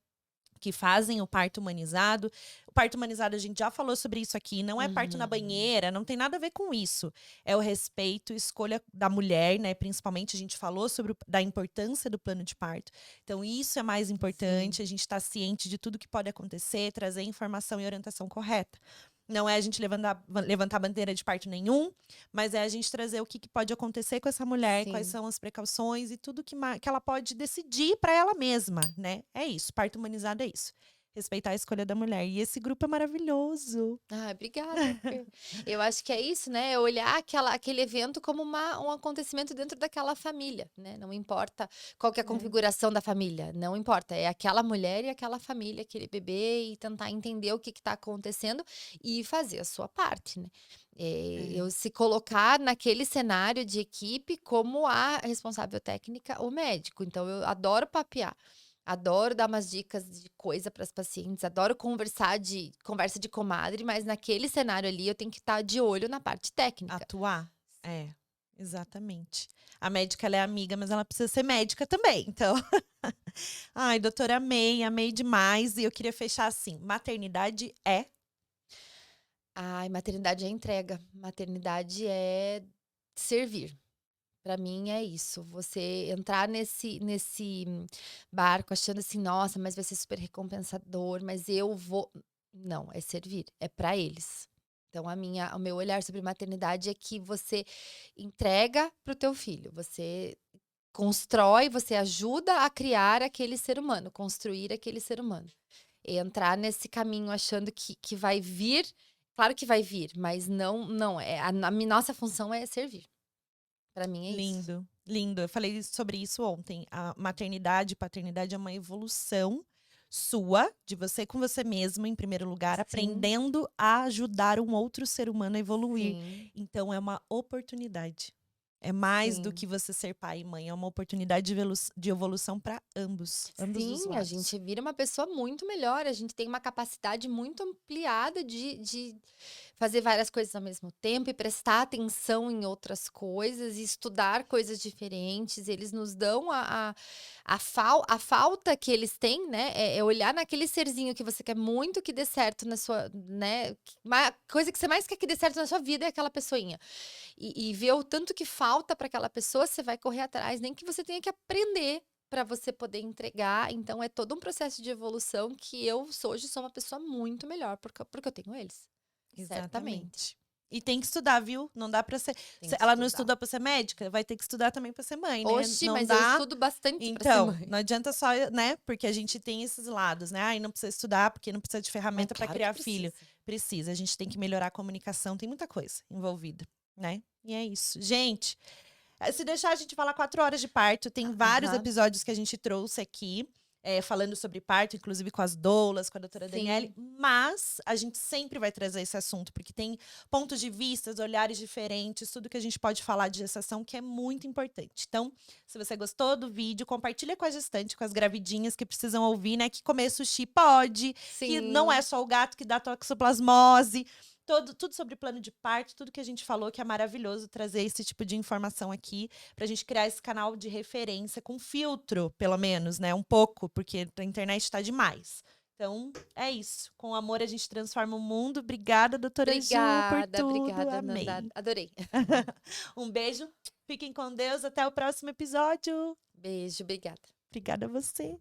que fazem o parto humanizado. O parto humanizado, a gente já falou sobre isso aqui, não é parto na Uhum. banheira, não tem nada a ver com isso. É o respeito, escolha da mulher, né? Principalmente, a gente falou sobre da importância do plano de parto. Então, isso é mais importante, a gente estar ciente de tudo que pode acontecer, trazer informação e orientação correta. Não é a gente levantar bandeira de parto nenhum, mas é a gente trazer o que pode acontecer com essa mulher, quais Sim. são as precauções e tudo que ela pode decidir para ela mesma, né? É isso, parto humanizado é isso. Respeitar a escolha da mulher. E esse grupo é maravilhoso. Ah, obrigada. Eu acho que é isso, né? É olhar aquele evento como um acontecimento dentro daquela família, né? Não importa qual que é a configuração da família, não importa. É aquela mulher e aquela família, aquele bebê, e tentar entender o que está acontecendo e fazer a sua parte, né? Eu se colocar naquele cenário de equipe como a responsável técnica, o médico. Então, eu adoro papear. Adoro dar umas dicas de coisa para as pacientes, adoro conversa de comadre, mas naquele cenário ali eu tenho que estar de olho na parte técnica. Atuar. É, exatamente. A médica, ela é amiga, mas ela precisa ser médica também. Então, ai, doutora, amei demais. E eu queria fechar assim: maternidade é. Ai, maternidade é entrega, maternidade é servir. Para mim é isso, você entrar nesse barco achando assim: "Nossa, mas vai ser super recompensador, mas eu vou", não, é servir, é para eles. Então o meu olhar sobre maternidade é que você entrega para o teu filho, você constrói, você ajuda a criar aquele ser humano, construir aquele ser humano. E entrar nesse caminho achando que vai vir, claro que vai vir, mas não, nossa função é servir. Para mim é isso. Lindo, lindo. Eu falei sobre isso ontem. A maternidade e paternidade é uma evolução sua, de você com você mesmo, em primeiro lugar, Sim, aprendendo a ajudar um outro ser humano a evoluir. sim, Então, é uma oportunidade. É mais do que sim. você ser pai e mãe, é uma oportunidade de evolução para ambos os Sim, a lados. gente vira uma pessoa muito melhor, a gente tem uma capacidade muito ampliada de fazer várias coisas ao mesmo tempo e prestar atenção em outras coisas e estudar coisas diferentes. Eles nos dão a falta que eles têm, né? É olhar naquele serzinho que você quer muito que dê certo na sua, né? Coisa que você mais quer que dê certo na sua vida é aquela pessoinha. E ver o tanto que falta para aquela pessoa, você vai correr atrás, nem que você tenha que aprender para você poder entregar. Então, é todo um processo de evolução que hoje sou uma pessoa muito melhor, porque eu tenho eles. Certamente. Exatamente. E tem que estudar, viu? Não dá pra ser. Tem Se que ela não estudar. estuda pra ser médica, vai ter que estudar também pra ser mãe, né? Oxi, Não mas eu dá. estudo bastante para ser Então, mãe. não adianta só, né? Porque a gente tem esses lados, né? Ai, não precisa estudar porque não precisa de Mas ferramenta pra claro que criar filho. precisa. Precisa, a gente tem que melhorar a comunicação, tem muita coisa envolvida, né? E é isso. Gente, se deixar a gente falar 4 horas de parto, tem vários Aham. episódios que a gente trouxe aqui. falando sobre parto, inclusive com as doulas, com a doutora Sim. Daniele, mas a gente sempre vai trazer esse assunto, porque tem pontos de vista, olhares diferentes, tudo que a gente pode falar de gestação, que é muito importante. Então, se você gostou do vídeo, compartilha com a gestante, com as gravidinhas que precisam ouvir, né, que comer sushi pode, que não é Sim. só o gato que dá toxoplasmose, tudo sobre plano de parto, tudo que a gente falou, que é maravilhoso trazer esse tipo de informação aqui, pra gente criar esse canal de referência com filtro, pelo menos, né? Um pouco, porque a internet tá demais. Então, é isso. Com amor a gente transforma o mundo. Obrigada, doutora Ju, por Obrigada, tudo. obrigada, Nanda. Amei. Adorei. Um beijo. Fiquem com Deus. Até o próximo episódio. Beijo, obrigada. Obrigada a você.